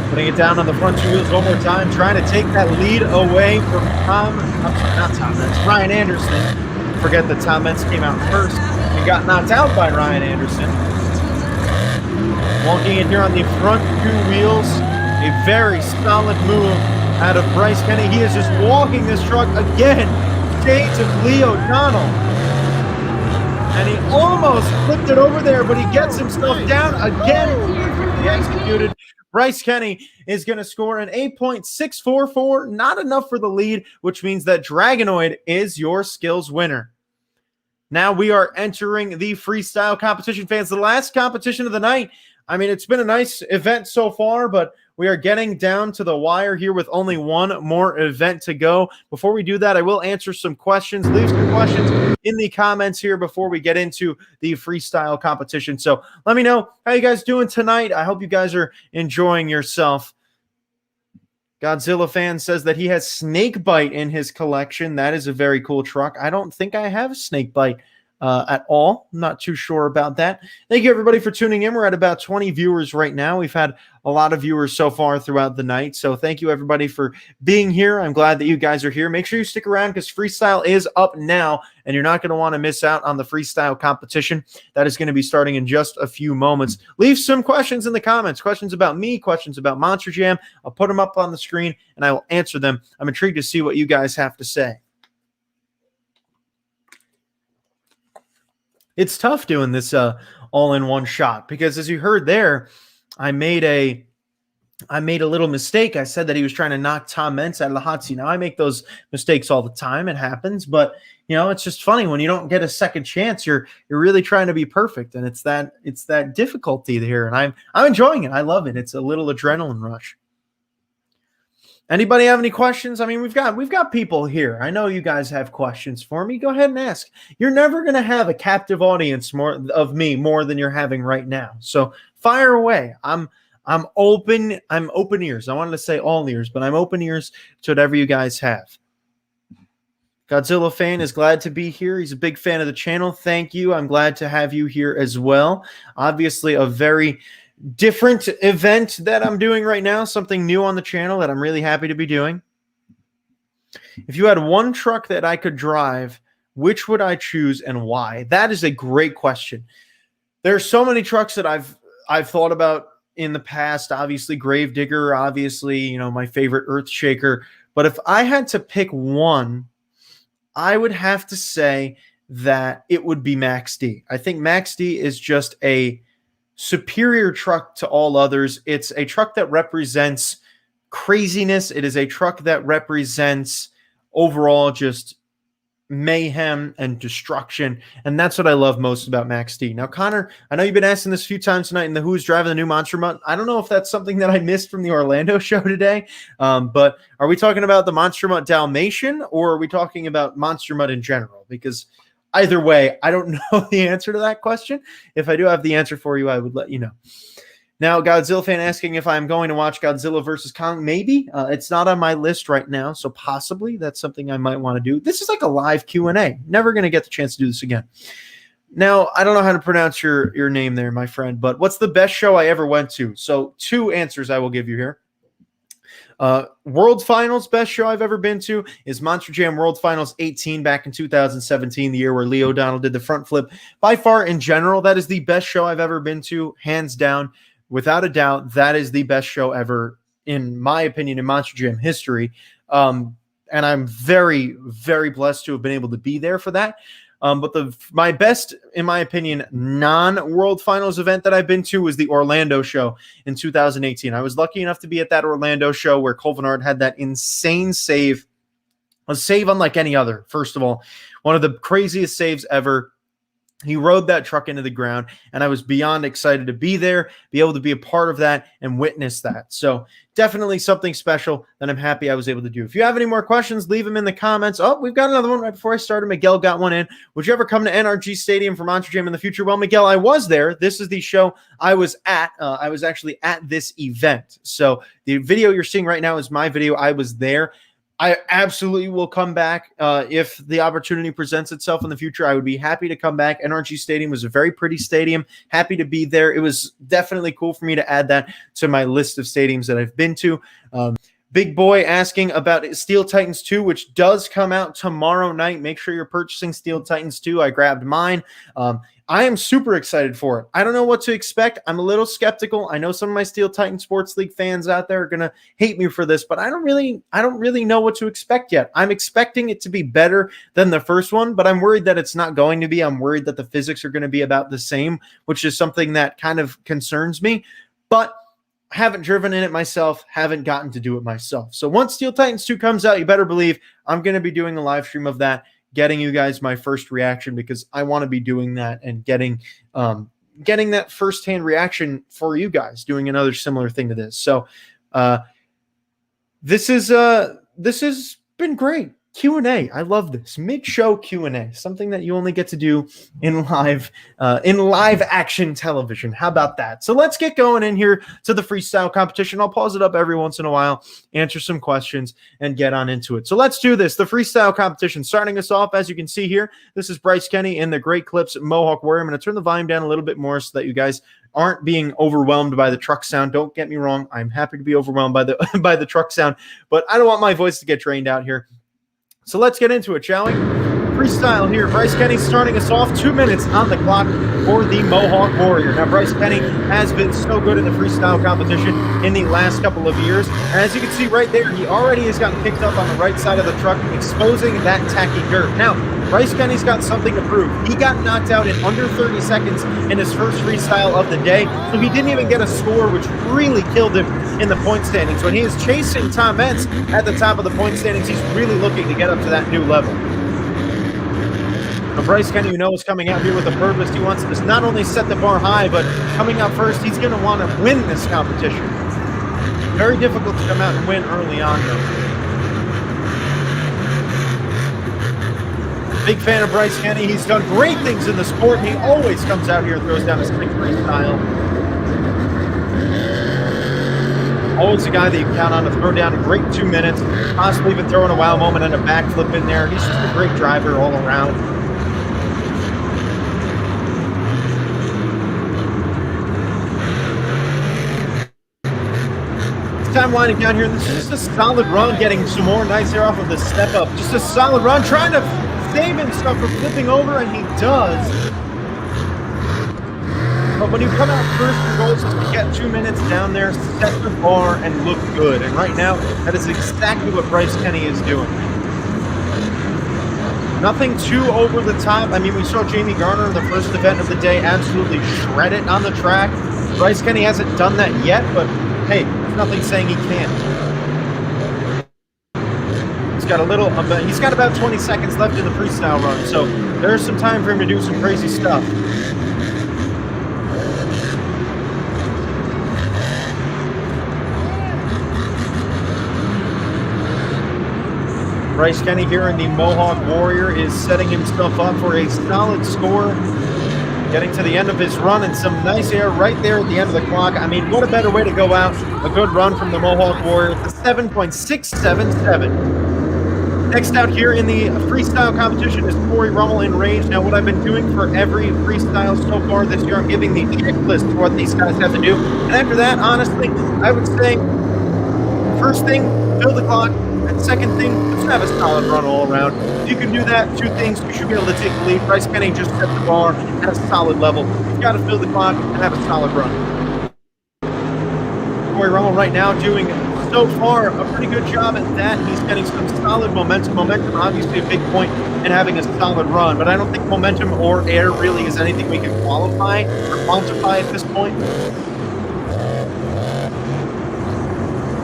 S1: Putting it down on the front 2 wheels one more time, trying to take that lead away from that's Ryan Anderson. Forget that Tom Metz came out first and got knocked out by Ryan Anderson. Walking in here on the front 2 wheels, a very solid move out of Bryce Kenny. He is just walking this truck again. Shades of Lee O'Donnell. And he almost flipped it over there, but he gets himself down again. He executed. Bryce Kenny is going to score an 8.644, not enough for the lead, which means that Dragonoid is your skills winner. Now we are entering the freestyle competition, fans. The last competition of the night. I mean, it's been a nice event so far, but we are getting down to the wire here with only one more event to go. Before we do that, I will answer some questions. Leave some questions in the comments here before we get into the freestyle competition. So let me know how you guys doing tonight. I hope you guys are enjoying yourself. Godzilla fan says that he has Snakebite in his collection. That is a very cool truck. I don't think I have Snakebite at all. I'm not too sure about that. Thank you, everybody, for tuning in. We're at about 20 viewers right now. We've had a lot of viewers so far throughout the night. So thank you, everybody, for being here. I'm glad that you guys are here. Make sure you stick around because freestyle is up now, and you're not going to want to miss out on the freestyle competition. That is going to be starting in just a few moments. Leave some questions in the comments, questions about me, questions about Monster Jam. I'll put them up on the screen, and I will answer them. I'm intrigued to see what you guys have to say. It's tough doing this all in one shot because, as you heard there, I made a little mistake. I said that he was trying to knock Tom Meents out of the hot seat. Now, I make those mistakes all the time. It happens. But, it's just funny when you don't get a second chance. You're really trying to be perfect. And it's that difficulty here. And I'm enjoying it. I love it. It's a little adrenaline rush. Anybody have any questions? I mean, we've got people here. I know you guys have questions for me. Go ahead and ask. You're never going to have a captive audience more than you're having right now. So fire away. I'm open ears. I wanted to say all ears, but I'm open ears to whatever you guys have. Godzilla fan is glad to be here. He's a big fan of the channel. Thank you. I'm glad to have you here as well. Obviously, a very different event that I'm doing right now, something new on the channel that I'm really happy to be doing. If you had one truck that I could drive, which would I choose and why? That is a great question. There are so many trucks that I've thought about in the past. Obviously, Gravedigger, obviously, my favorite Earthshaker. But if I had to pick one, I would have to say that it would be Max D. I think Max D is just a superior truck to all others. It's a truck that represents craziness. It is a truck that represents overall just mayhem and destruction, and that's what I love most about Max D. Now, Connor, I know you've been asking this a few times tonight in the Who's Driving the New Monster Mutt. I don't know if that's something that I missed from the Orlando show today, but are we talking about the Monster Mutt Dalmatian, or are we talking about Monster Mutt in general? Because either way, I don't know the answer to that question. If I do have the answer for you, I would let you know. Now, Godzilla fan asking if I'm going to watch Godzilla versus Kong. Maybe. It's not on my list right now, so possibly that's something I might want to do. This is like a live Q&A. Never going to get the chance to do this again. Now, I don't know how to pronounce your name there, my friend, but what's the best show I ever went to? So 2 answers I will give you here. World Finals, best show I've ever been to is Monster Jam World Finals 18 back in 2017, the year where Lee O'Donnell did the front flip. By far, in general, that is the best show I've ever been to, hands down. Without a doubt, that is the best show ever, in my opinion, in Monster Jam history. And I'm very, very blessed to have been able to be there for that. But my best, in my opinion, non-World Finals event that I've been to was the Orlando show in 2018. I was lucky enough to be at that Orlando show where Culver had that insane save, a save unlike any other. First of all, one of the craziest saves ever. He rode that truck into the ground, and I was beyond excited to be there, be able to be a part of that, and witness that. So definitely something special that I'm happy I was able to do. If you have any more questions, leave them in the comments. Oh, we've got another one right before I started. Miguel got one in. Would you ever come to NRG Stadium for Monster Jam in the future? Well, Miguel, I was there. This is the show I was at. I was actually at this event. So the video you're seeing right now is my video. I was there. I absolutely will come back if the opportunity presents itself in the future. I would be happy to come back. NRG Stadium was a very pretty stadium. Happy to be there. It was definitely cool for me to add that to my list of stadiums that I've been to. Big Boy asking about Steel Titans 2, which does come out tomorrow night. Make sure you're purchasing Steel Titans 2. I grabbed mine. I am super excited for it. I don't know what to expect. I'm a little skeptical. I know some of my Steel Titan Sports League fans out there are going to hate me for this, but I don't really know what to expect yet. I'm expecting it to be better than the first one, but I'm worried that it's not going to be. I'm worried that the physics are going to be about the same, which is something that kind of concerns me. But haven't driven in it myself, haven't gotten to do it myself. So once Steel Titans 2 comes out, you better believe I'm going to be doing a live stream of that, getting you guys my first reaction, because I want to be doing that and getting that firsthand reaction for you guys, doing another similar thing to this. So this has been great. Q&A. I love this mid-show Q&A, something that you only get to do in live action television. How about that? So let's get going in here to the freestyle competition. I'll pause it up every once in a while, answer some questions, and get on into it. So let's do this. The freestyle competition, starting us off, as you can see here, this is Bryce Kenny in the Great Clips Mohawk Warrior. I'm going to turn the volume down a little bit more so that you guys aren't being overwhelmed by the truck sound. Don't get me wrong. I'm happy to be overwhelmed by the truck sound, but I don't want my voice to get drained out here. So let's get into it, shall we? Freestyle here. Bryce Kenny starting us off. 2 minutes on the clock for the Mohawk Warrior. Now, Bryce Kenny has been so good in the freestyle competition in the last couple of years. As you can see right there, he already has gotten picked up on the right side of the truck, exposing that tacky dirt. Now, Bryce Kenny's got something to prove. He got knocked out in under 30 seconds in his first freestyle of the day, so he didn't even get a score, which really killed him in the point standings. When he is chasing Tom Entz at the top of the point standings, he's really looking to get up to that new level. But Bryce Kenny, you know, is coming out here with a purpose. He wants to not only set the bar high, but coming out first, he's going to want to win this competition. Very difficult to come out and win early on, though. Big fan of Bryce Kenny. He's done great things in the sport, and he always comes out here and throws down a slick freestyle. Always a guy that you count on to throw down a great 2 minutes, possibly even throwing a wow moment and a backflip in there. He's just a great driver all around. Time winding down here. This is just a solid run, getting some more nice air off of the step up. Just a solid run, trying to save himself from flipping over, and he does. But when you come out first, your goal is to get 2 minutes down there, set the bar, and look good. And right now, that is exactly what Bryce Kenny is doing. Nothing too over the top. I mean, we saw Jamie Gardner in the first event of the day absolutely shred it on the track. Bryce Kenny hasn't done that yet, but hey, there's nothing saying he can't. He's got about 20 seconds left in the freestyle run, so there's some time for him to do some crazy stuff. Bryce Kenny here in the Mohawk Warrior is setting himself up for a solid score. Getting to the end of his run and some nice air right there at the end of the clock. I mean, what a better way to go out. A good run from the Mohawk Warrior. It's a 7.677. Next out here in the freestyle competition is Corey Rummel in Reid. Now, what I've been doing for every freestyle so far this year, I'm giving the checklist of what these guys have to do. And after that, honestly, I would say, first thing, fill the clock. And second thing, just have a solid run all around. If you can do that, two things, you should be able to take the lead. Bryce Kenny just set the bar at a solid level. You've got to fill the clock and have a solid run. Corey Rummel right now doing, so far, a pretty good job at that. He's getting some solid momentum. Momentum, obviously, a big point in having a solid run, but I don't think momentum or air really is anything we can qualify or quantify at this point.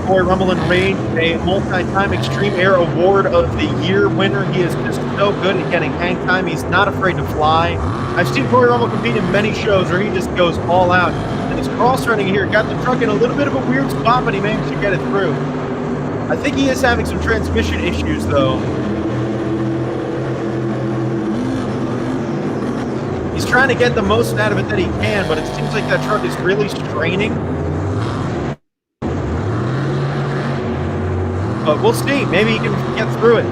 S1: Corey Rummel in Reid, a multi-time Extreme Air Award of the Year winner. He is just so good at getting hang time. He's not afraid to fly. I've seen Corey Rummel compete in many shows where he just goes all out. And his cross-running here got the truck in a little bit of a weird spot, but he managed to get it through. I think he is having some transmission issues, though. He's trying to get the most out of it that he can, but it seems like that truck is really straining. But we'll see. Maybe he can get through it.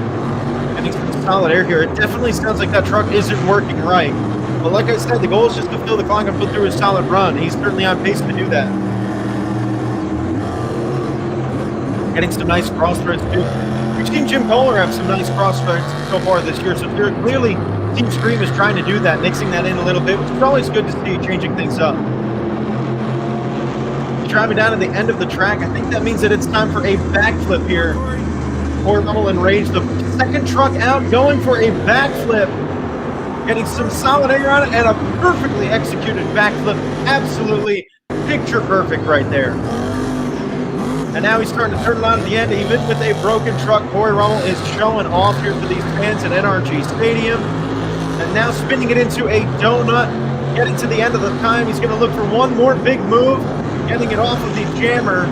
S1: Getting some solid air here. It definitely sounds like that truck isn't working right. But like I said, the goal is just to fill the clock and put through a solid run. He's certainly on pace to do that. Getting some nice crossthreads too. We've seen Jim Kohler have some nice crossthreads so far this year. So clearly, Team Scream is trying to do that, mixing that in a little bit, which is always good to see, changing things up. Driving down to the end of the track, I think that means that it's time for a backflip here. Corey Rummel and Reid, the second truck out, going for a backflip. Getting some solid air on it and a perfectly executed backflip. Absolutely picture perfect right there. And now he's starting to turn it on at the end. Even with a broken truck, Corey Rummel is showing off here for these fans at NRG Stadium. And now spinning it into a donut. Getting to the end of the time, he's going to look for one more big move. Getting it off of the jammer.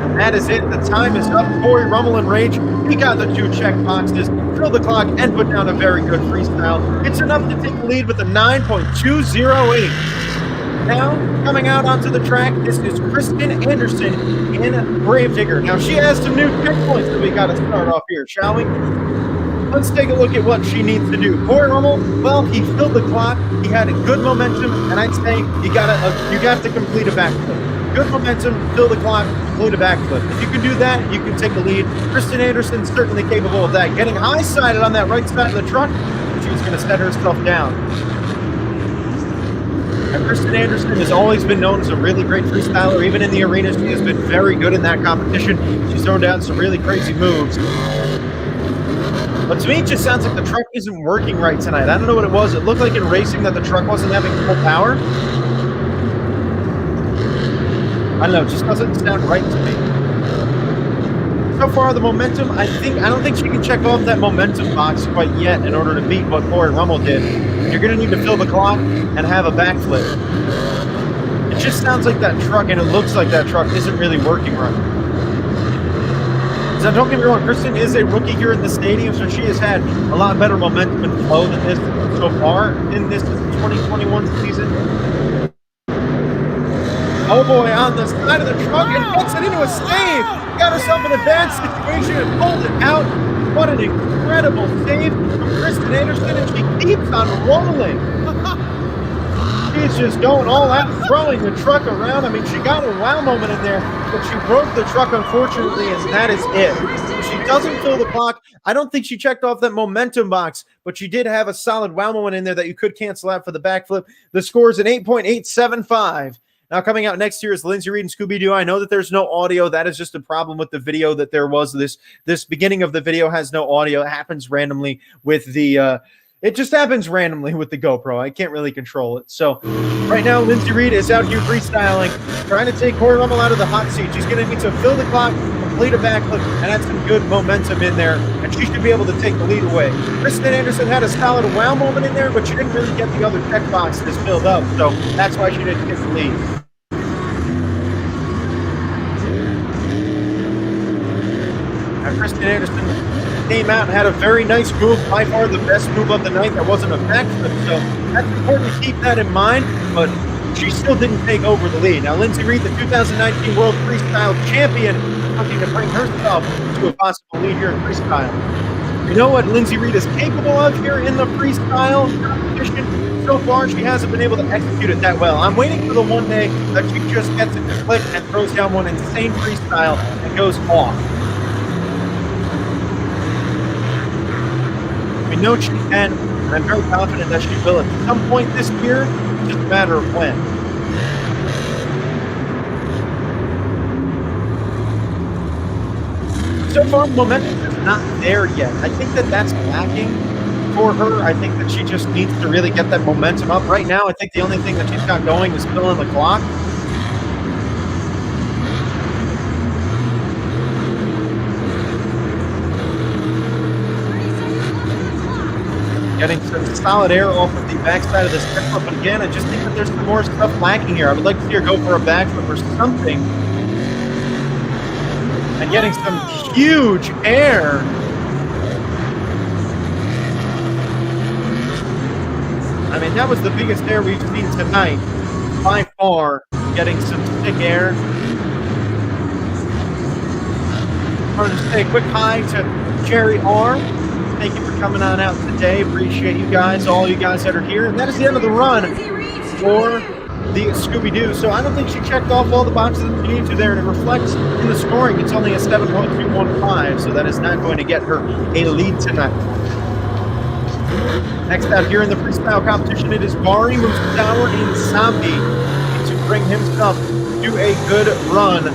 S1: And that is it. The time is up. Corey Rummel and Reid, he got the 2 check boxes, fill the clock, and put down a very good freestyle. It's enough to take the lead with a 9.208. Now, coming out onto the track, this is Kristen Anderson in Gravedigger. Now, she has some new checkpoints that we got to start off here, shall we? Let's take a look at what she needs to do. Corey Rummel, well, he filled the clock. He had a good momentum, and I'd say you got to complete a backflip. Good momentum, fill the clock, complete a backflip. If you can do that, you can take the lead. Kristen Anderson's certainly capable of that. Getting high-sided on that right side of the truck, she's going to set herself down. And Kristen Anderson has always been known as a really great freestyler. Even in the arena, she has been very good in that competition. She's thrown down some really crazy moves. But to me, it just sounds like the truck isn't working right tonight. I don't know what it was. It looked like in racing that the truck wasn't having full power. I don't know. It just doesn't sound right to me. So far, the momentum, I don't think she can check off that momentum box quite yet in order to beat what Corey Rummel did. You're going to need to fill the clock and have a backflip. It just sounds like that truck, and it looks like that truck isn't really working right. So don't get me wrong, Kristen is a rookie here in the stadium, so she has had a lot better momentum and flow than this so far in this 2021 season. Oh boy, on the side of the truck, and gets it into a save. Got herself an advanced situation and pulled it out. What an incredible save from Kristen Anderson, and she keeps on rolling. She's just going all out, throwing the truck around. I mean, she got a wow moment in there, but she broke the truck, unfortunately, and that is it. She doesn't fill the clock. I don't think she checked off that momentum box, but she did have a solid wow moment in there that you could cancel out for the backflip. The score is an 8.875. Now, coming out next year is Lindsey, Reid, and Scooby-Doo. I know that there's no audio. That is just a problem with the video that there was. This beginning of the video has no audio. It happens randomly with the it just happens randomly with the GoPro. I can't really control it. So right now, Lindsey Reid is out here freestyling, trying to take Corey Rummel out of the hot seat. She's going to need to fill the clock, complete a backflip, and add some good momentum in there, and she should be able to take the lead away. Kristen Anderson had a solid wow moment in there, but she didn't really get the other check boxes filled up, so that's why she didn't get the lead. Now, Kristen Anderson came out and had a very nice move, by far the best move of the night. That wasn't a backflip, so that's important to keep that in mind, but she still didn't take over the lead. Now, Lindsey Reid, the 2019 World Freestyle Champion, looking to bring herself to a possible lead here in freestyle. You know what Lindsey Reid is capable of here in the freestyle competition? So far, she hasn't been able to execute it that well. I'm waiting for the one day that she just gets it to click and throws down one insane freestyle and goes off. We know she can, and I'm very confident that she will at some point this year. It's just a matter of when. So far, momentum is not there yet. I think that that's lacking for her. I think that she just needs to really get that momentum up. Right now, I think the only thing that she's got going is filling the clock. Getting some solid air off of the backside of this backflip, but again, I just think that there's some more stuff lacking here. I would like to see her go for a backflip or something. And getting some huge air. I mean, that was the biggest air we've seen tonight, by far, getting some sick air. I want to say a quick hi to Jerry R. Thank you for coming on out today. Appreciate you guys, all you guys that are here. And that is the end of the run for the Scooby-Doo. So I don't think she checked off all the boxes that she needed to there, and it reflects in the scoring. It's only a 7.215, so that is not going to get her a lead tonight. Next out here in the freestyle competition, it is Bari Musawa in Zombie to bring himself to a good run.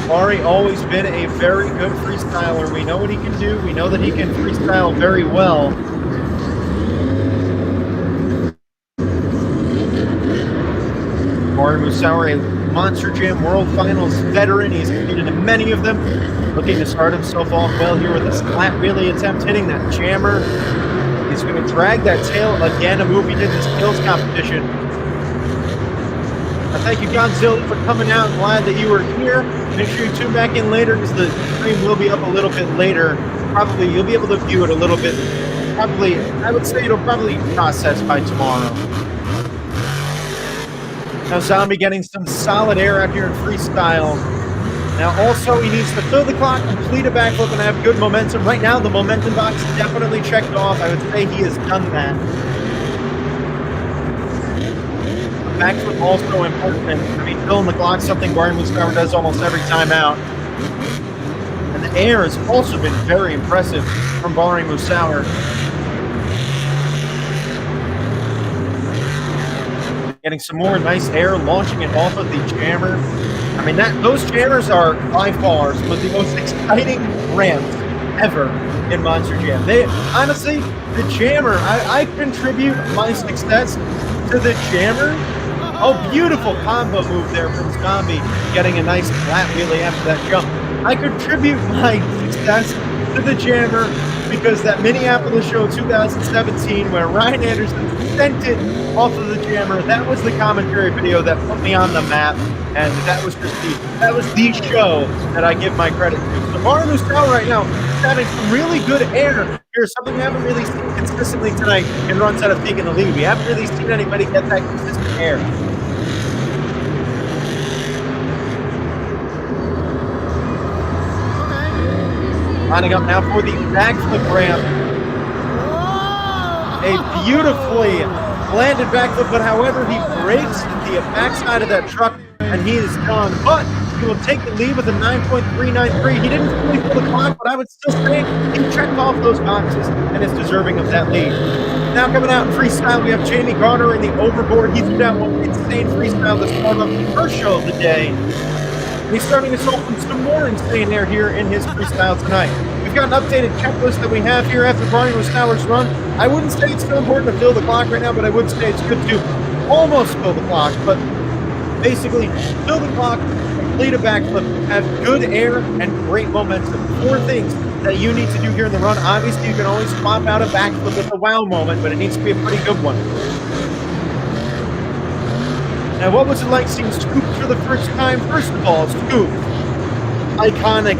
S1: Bari always been a very good freestyler. We know what he can do. We know that he can freestyle very well. Bari Musawa, a Monster Jam World Finals veteran. He's competed in many of them. Looking to start himself off well here with this flat wheelie attempt, hitting that jammer. He's going to drag that tail again, a move he did in the skills competition. Thank you, Godzilla, for coming out. I'm glad that you were here. Make sure you tune back in later because the stream will be up a little bit later. Probably you'll be able to view it a little bit. Probably, I would say it'll probably process by tomorrow. Now, Zombie getting some solid air out here in freestyle. Now, also, he needs to fill the clock, complete a backflip, and have good momentum. Right now, the momentum box is definitely checked off. I would say he has done that. Backflip also important. I mean, filling the clock, something Bari Musawa does almost every time out. And the air has also been very impressive from Bari Musawa. getting some more nice air, launching it off of the jammer. I mean, those jammers are by far some of the most exciting ramps ever in Monster Jam. They honestly, the jammer, I contribute my success to the jammer. Oh, beautiful combo move there from Zombie, getting a nice flat wheelie after that jump. I contribute my success to the jammer because that Minneapolis show 2017 where Ryan Anderson sent it off of the jammer, that was the commentary video that put me on the map, and that was the show that I give my credit to. So Gardner right now is having some really good air. Here's something we haven't really seen consistently tonight in runs out of taking the lead. We haven't really seen anybody get that consistent air. Lining up now for the backflip ramp. A beautifully landed backflip, but however, he breaks the backside of that truck and he is done. But he will take the lead with a 9.393. He didn't fully fill the clock, but I would still say he checked off those boxes and is deserving of that lead. Now coming out in freestyle, we have Jamie Gardner in the overboard. He threw down one insane freestyle to start off the first show of the day. He's starting us off with some more insane air here in his freestyle tonight. We've got an updated checklist that we have here after Gardner Stowers run. I wouldn't say it's still important to fill the clock right now, but I would say it's good to almost fill the clock. But basically, fill the clock, complete a backflip, have good air, and great momentum. 4 things that you need to do here in the run. Obviously, you can always swap out a backflip with a wow moment, but it needs to be a pretty good one. Now, what was it like seeing Scoop for the first time? First of all, Scoop, iconic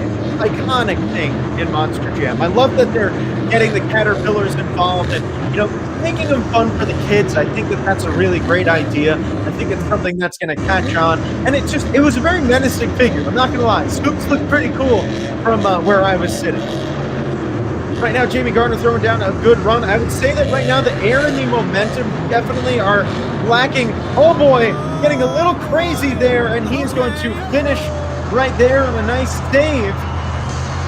S1: thing in Monster Jam. I love that they're getting the caterpillars involved and, making them fun for the kids. I think that that's a really great idea. I think it's something that's going to catch on. And it was a very menacing figure. I'm not going to lie. Scoops looked pretty cool from where I was sitting. Right now, Jamie Gardner throwing down a good run. I would say that right now the air and the momentum definitely are lacking. Oh boy, getting a little crazy there, and he's going to finish right there on a nice save.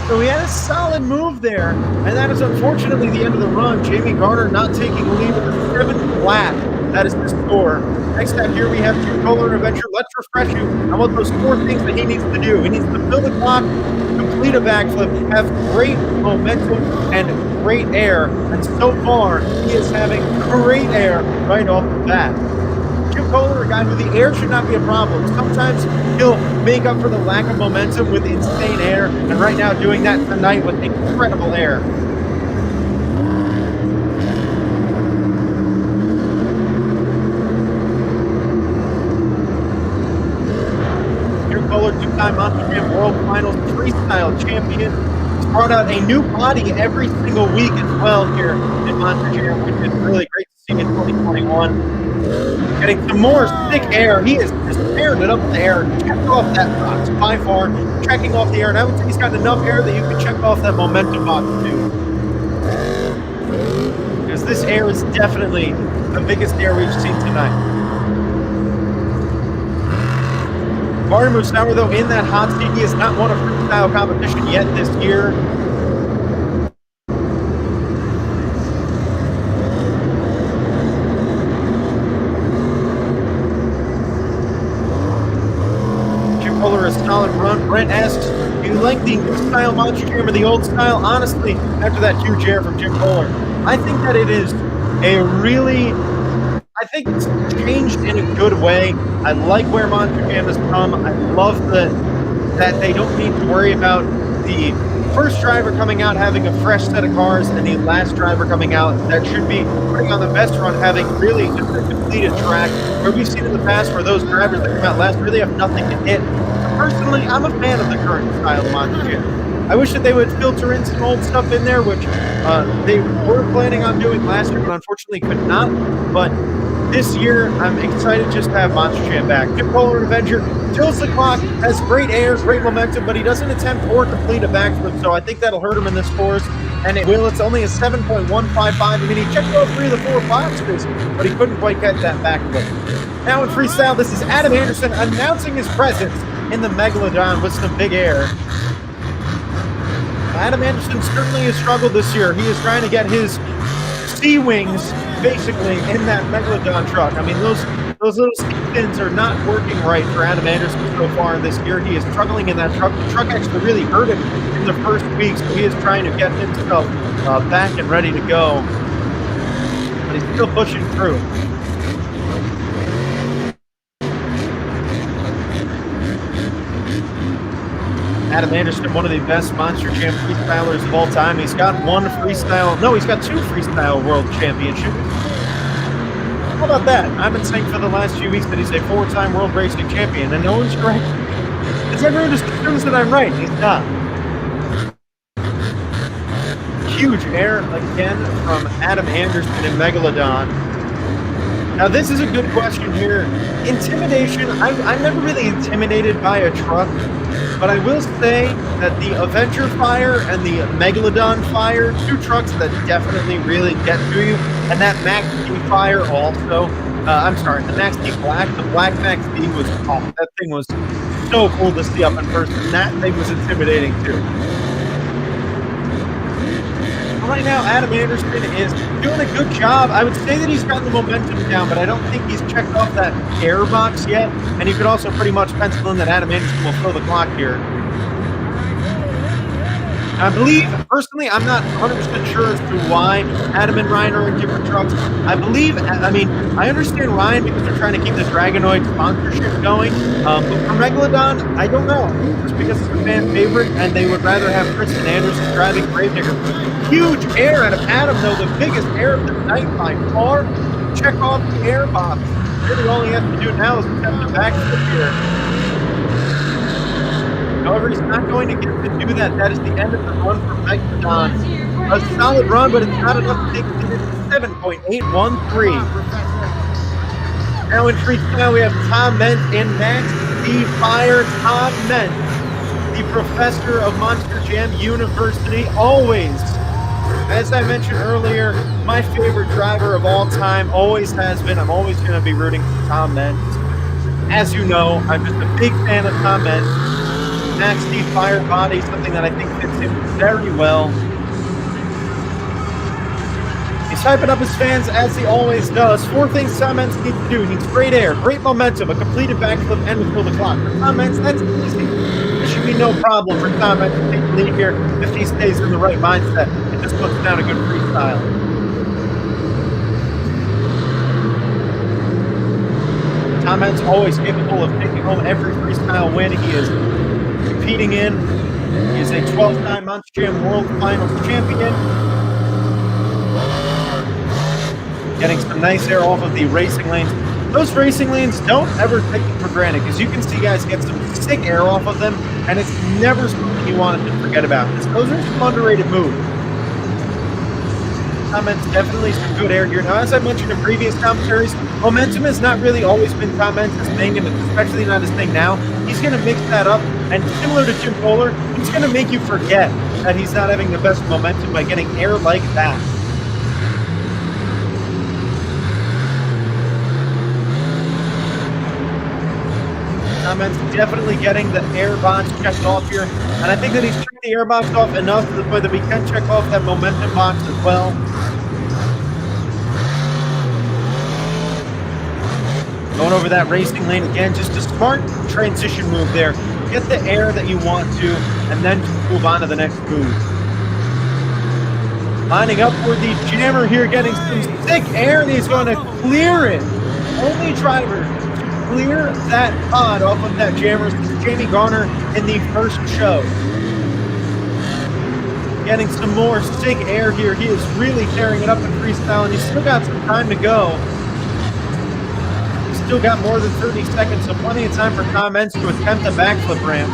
S1: So he had a solid move there, and that is unfortunately the end of the run. Jamie Gardner not taking the lead with a 7 flat. That is the score. Next time here we have Kohler and Avenger. Let's refresh you on what those 4 things that he needs to do. He needs to fill the clock, complete a backflip, have great momentum and great air. And so far, he is having great air right off the bat. Kohler, a guy who the air should not be a problem. Sometimes he'll make up for the lack of momentum with insane air, and right now doing that tonight with incredible air. Kohler, 2-time Monster Jam World Finals Freestyle Champion. He's brought out a new body every single week as well here in Monster Jam, which is really great to see in 2021. Getting some more sick air. He is just tearing it up with the air, checked off that box by far, checking off the air. And I would say he's got enough air that you can check off that momentum box too. Because this air is definitely the biggest air we've seen tonight. Gardner Musawa, though, in that hot seat. He has not won a freestyle competition yet this year. Kohler, a solid run. Brent asks, do you like the new style Monster Jam or the old style? Honestly, after that huge air from Jim Kohler, I think that it is I think it's changed in a good way. I like where Monster Jam has come. I love that they don't need to worry about the first driver coming out having a fresh set of cars and the last driver coming out that should be putting on the best run having really just a completed track, where we've seen in the past where those drivers that come out last really have nothing to hit. Personally, I'm a fan of the current style of Monster Jam. I wish that they would filter in some old stuff in there, which they were planning on doing last year, but unfortunately could not. But this year, I'm excited just to have Monster Jam back. Kohler and Avenger tilts the clock, has great air, great momentum, but he doesn't attempt or complete a backflip, so I think that'll hurt him in the scores, and it will. It's only a 7.155. I mean, he checked all 3 of the 4 boxes, but he couldn't quite get that backflip. Now in freestyle, this is Adam Anderson announcing his presence in the Megalodon with some big air. Adam Anderson certainly has struggled this year. He is trying to get his sea wings basically in that Megalodon truck. I mean, those Those little fins are not working right for Adam Anderson so far this year. He is struggling in that truck. The truck actually really hurt him in the first week, so he is trying to get himself back and ready to go. But he's still pushing through. Adam Anderson, one of the best Monster Jam freestylers of all time. He's got he's got 2 freestyle world championships. How about that? I've been saying for the last few weeks that he's a 4-time world racing champion, and no one's correct. It's everyone just assumes that I'm right. He's not. Huge air again from Adam Anderson and Megalodon. Now, this is a good question here. Intimidation, I'm never really intimidated by a truck, but I will say that the Avenger fire and the Megalodon fire, 2 trucks that definitely really get to you, and that Max D fire also. The Max D Black, the Black Max D was, that thing was so cool to see up in person. That thing was intimidating too. Right now, Adam Anderson is doing a good job. I would say that he's gotten the momentum down, but I don't think he's checked off that air box yet. And you could also pretty much pencil in that Adam Anderson will fill the clock here. I believe, personally, I'm not 100% sure as to why Adam and Ryan are in different trucks. I understand Ryan because they're trying to keep the Dragonoid sponsorship going. But for Megalodon, I don't know. Just because it's a fan favorite and they would rather have Kristen Anderson driving Gravedigger. Huge air out of Adam, though, the biggest air of the night by far. Check off the air box. Really all he has to do now is attempt a backflip here. However, he's not going to get to do that. That is the end of the run for Megalodon. A solid run, but it's not enough to take it to 7.813. Now in freestyle, we have Tom Ment and Max D Fire. Tom Ment, the professor of Monster Jam University, always, as I mentioned earlier, my favorite driver of all time, always has been. I'm always going to be rooting for Tom Ment. As you know, I'm just a big fan of Tom Ment. Max D Fire body, something that I think fits him very well. He's hyping up his fans as he always does. 4 things Tom Ment needs to do. He needs great air, great momentum, a completed backflip, and to fill the clock. For Tom Ment, that's easy. There should be no problem for Tom Ment to take the lead here if he stays in the right mindset and just puts down a good freestyle. Tom Ment's always capable of taking home every freestyle win. He is competing in. He is a 12-time Monster Jam World Finals champion. Getting some nice air off of the racing lanes. Those racing lanes, don't ever take them for granted, because you can see guys get some sick air off of them, and it's never something you want to forget about. Those are some underrated moves. Tom Ment's definitely some good air here. Now, as I mentioned in previous commentaries, momentum has not really always been Tom Ment's thing, and especially not his thing now. He's going to mix that up, and similar to Jim Kohler, he's going to make you forget that he's not having the best momentum by getting air like that. Tom Ment's definitely getting the air box checked off here, and I think that he's checked the air box off enough to the point that we can check off that momentum box as well. Going over that racing lane again, just a smart transition move there. Get the air that you want to, and then just move on to the next move. Lining up for the jammer here, getting some sick air, and he's going to clear it. Only driver to clear that pod off of that jammer is Jamie Gardner in the first show. Getting some more sick air here. He is really tearing it up in freestyle, and he's still got some time to go. Still got more than 30 seconds, so plenty of time for Tom Ment to attempt a backflip ramp.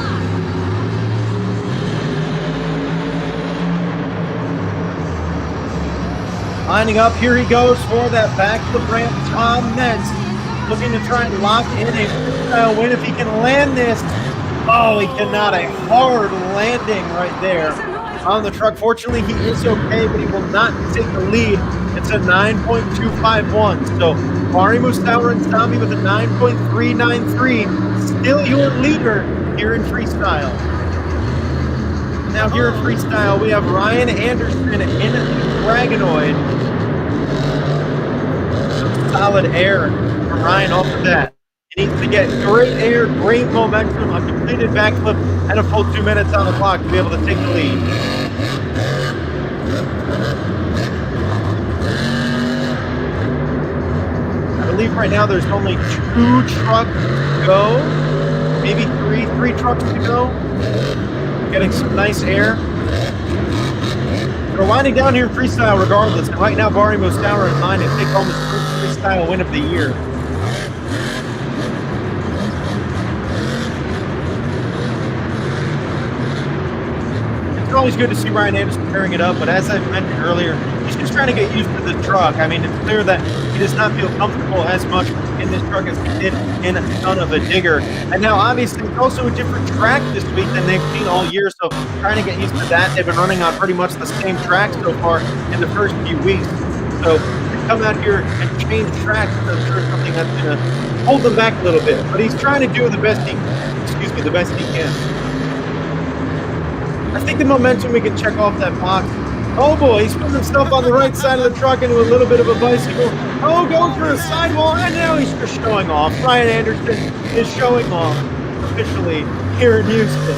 S1: Lining up, here he goes for that backflip ramp. Tom Ment looking to try and lock in a freestyle win if he can land this. Oh, he cannot. A hard landing right there on the truck. Fortunately, he is okay, but he will not take the lead. It's a 9.251. So Mari Mustawa and Tommy with a 9.393. Still your leader here in freestyle. Now here in freestyle, we have Ryan Anderson in Dragonoid. Some solid air from Ryan off the bat. He needs to get great air, great momentum, a completed backflip, and a full 2 minutes on the clock to be able to take the lead. I believe right now there's only 2 trucks to go, maybe three trucks to go. Getting some nice air. We're winding down here in freestyle regardless, and right now Barry Mostower in line to take home his first freestyle win of the year. It's always good to see Ryan Anderson tearing it up, but as I mentioned earlier, he's just trying to get used to the truck. I mean, it's clear that he does not feel comfortable as much in this truck as he did in Son of a Digger. And now, obviously, it's also a different track this week than they've seen all year, so trying to get used to that. They've been running on pretty much the same track so far in the first few weeks. So to come out here and change tracks is, I'm sure, something that's going to hold them back a little bit. But he's trying to do the best he can. I think the momentum, we can check off that box. Oh boy, he's putting himself on the right side of the truck into a little bit of a bicycle. Oh, going for a sidewall, and now he's just showing off. Ryan Anderson is showing off officially here in Houston.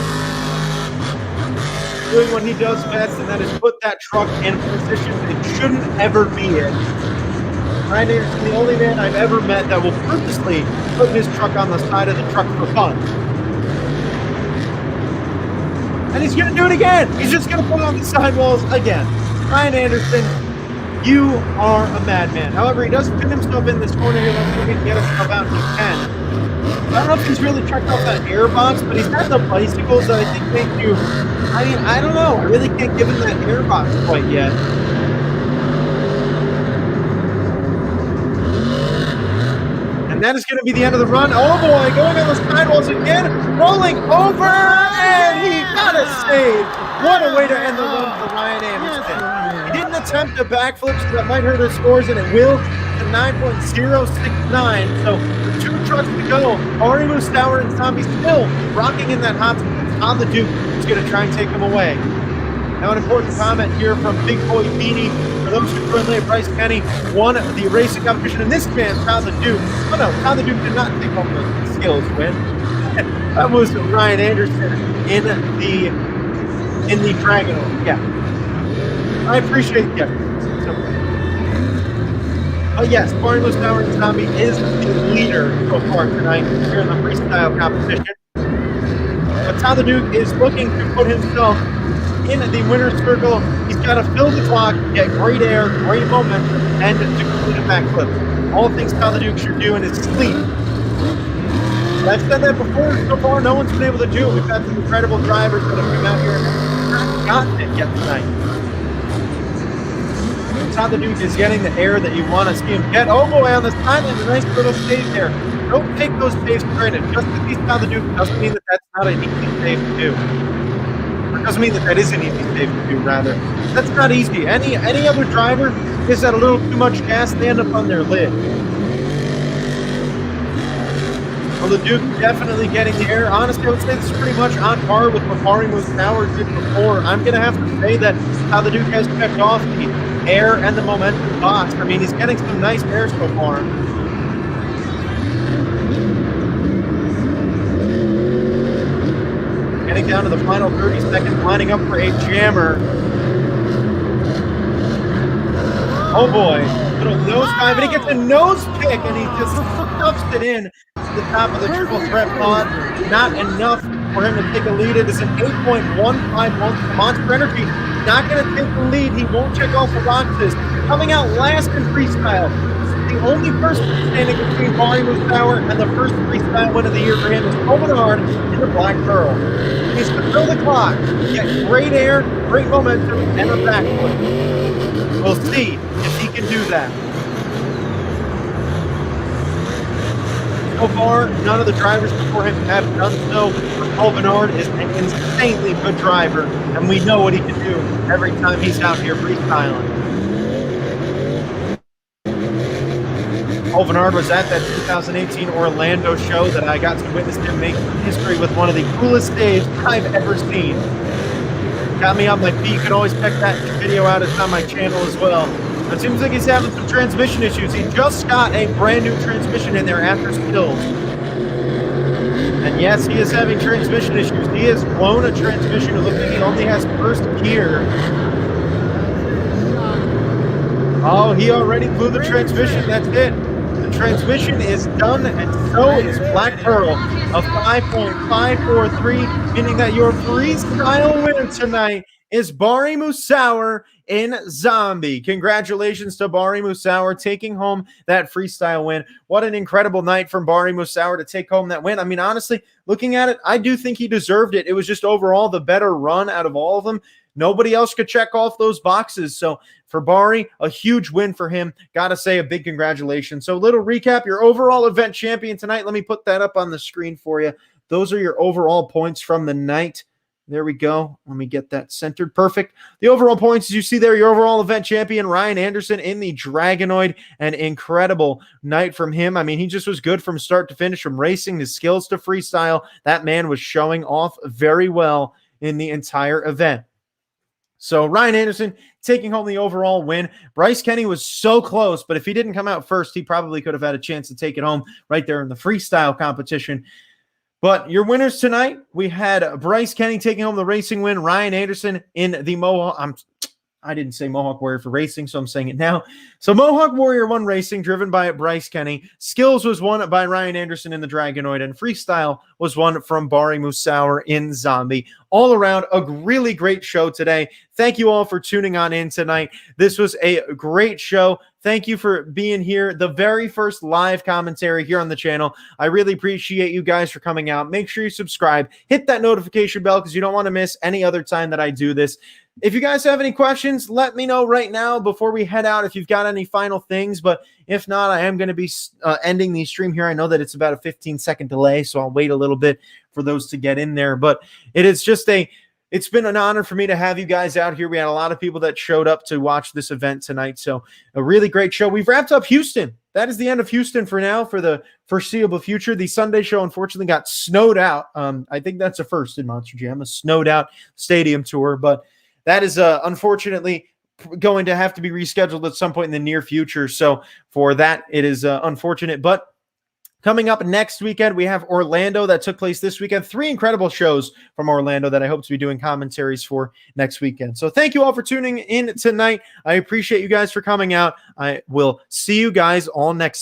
S1: Doing what he does best, and that is put that truck in position it shouldn't ever be in. Ryan Anderson, the only man I've ever met that will purposely put his truck on the side of the truck for fun. And he's going to do it again. He's just going to put it on the sidewalls again. Ryan Anderson, you are a madman. However, he does pin himself in this corner here. Let's see if he can get himself out if he can. I don't know if he's really checked out that air box, but he's got the bicycles that I think make you... I mean, I don't know. I really can't give him that air box quite yet. And that is going to be the end of the run. Oh boy, going on the sidewalls again, rolling over, and he got a save. What a way to end the run for Ryan Anderson. He didn't attempt a backflip, so that might hurt his scores, and it will to 9.069. So with 2 trucks to go, Ari Mostower and Zombie still rocking in that hot spot. On the Duke is going to try and take him away. Now, an important comment here from Big Boy Beanie. For those who joined late, Bryce Kenny won the racing competition, and this man, Todd the Duke. Oh no, Todd the Duke did not take home the skills win. That was Ryan Anderson in the Dragonoid. Yeah, I appreciate the effort. Oh yes, Barry Mostower and Zombie is the leader so far tonight here in the freestyle competition. But Todd the Duke is looking to put himself in the winner's circle. He's got to fill the clock, get great air, great momentum, and to complete a backflip. All things Todd the Duke should do in his sleep. But I've said that before. So far, no one's been able to do it. We've had some incredible drivers that have come out here and not gotten it yet tonight. Todd the Duke is getting the air that you want to see him get. Oh boy, on the sideline, a nice little save there. Don't take those saves for granted. Just because he's Todd the Duke doesn't mean that that's not an easy save to do. It doesn't mean that that is an easy save to do, rather. That's not easy. Any other driver gives that a little too much gas, they end up on their lid. Well, the Duke definitely getting the air. Honestly, I would say this is pretty much on par with what Barry Mostower did before. I'm going to have to say that Todd the Duke has checked off the air and the momentum box. I mean, he's getting some nice air so far. Getting down to the final 30 seconds, lining up for a jammer. Oh boy, little nose dive, and he gets a nose pick, and he just stuffs it in to the top of the triple threat pod. Not enough for him to take a lead. It is an 8.151 for Monster Energy. Not going to take the lead. He won't check off the boxes. Coming out last in freestyle. The only person standing between Barry Mostower and the first freestyle win of the year for him is Kohler in the Black Pearl. He's to fill the clock, get great air, great momentum, and a backflip. We'll see if he can do that. So far, none of the drivers before him have done so. Culver is an insanely good driver, and we know what he can do every time he's out here freestyling. Culver was at that 2018 Orlando show that I got to witness him make history with one of the coolest stages I've ever seen. Got me on my feet. You can always check that video out. It's on my channel as well. It seems like he's having some transmission issues. He just got a brand new transmission in there after skills. And yes, he is having transmission issues. He has blown a transmission. It looks like he only has first gear. Oh, he already blew the transmission. That's it. The transmission is done, and so is Black Pearl. A 5.543, meaning that your freestyle winner tonight is Bari Musauer in Zombie. Congratulations to Bari Musauer taking home that freestyle win. What an incredible night from Bari Musauer to take home that win. I mean, honestly, looking at it, I do think he deserved it. It was just overall the better run out of all of them. Nobody else could check off those boxes. So for Bari, a huge win for him. Got to say a big congratulations. So little recap, your overall event champion tonight. Let me put that up on the screen for you. Those are your overall points from the night. There we go. Let me get that centered. Perfect. The overall points, as you see there, your overall event champion, Ryan Anderson in the Dragonoid. An incredible night from him. I mean, he just was good from start to finish, from racing to skills to freestyle. That man was showing off very well in the entire event. So Ryan Anderson taking home the overall win. Bryce Kenny was so close, but if he didn't come out first, he probably could have had a chance to take it home right there in the freestyle competition. But your winners tonight, we had Bryce Kenny taking home the racing win, Ryan Anderson in the Mohawk. I didn't say Mohawk Warrior for racing, so I'm saying it now. So Mohawk Warrior won racing, driven by Bryce Kenny. Skills was won by Ryan Anderson in the Dragonoid, and freestyle was won from Bari Musauer in Zombie. All around, a really great show today. Thank you all for tuning on in tonight. This was a great show. Thank you for being here. The very first live commentary here on the channel. I really appreciate you guys for coming out. Make sure you subscribe. Hit that notification bell because you don't want to miss any other time that I do this. If you guys have any questions, let me know right now before we head out if you've got any final things. But if not, I am going to be ending the stream here. I know that it's about a 15-second delay, so I'll wait a little bit for those to get in there. But it is just it's been an honor for me to have you guys out here. We had a lot of people that showed up to watch this event tonight. So a really great show. We've wrapped up Houston. That is the end of Houston for now, for the foreseeable future. The Sunday show, unfortunately, got snowed out. I think that's a first in Monster Jam, a snowed out stadium tour. But that is unfortunately going to have to be rescheduled at some point in the near future. So for that, it is unfortunate. But coming up next weekend, we have Orlando that took place this weekend. 3 incredible shows from Orlando that I hope to be doing commentaries for next weekend. So thank you all for tuning in tonight. I appreciate you guys for coming out. I will see you guys all next time.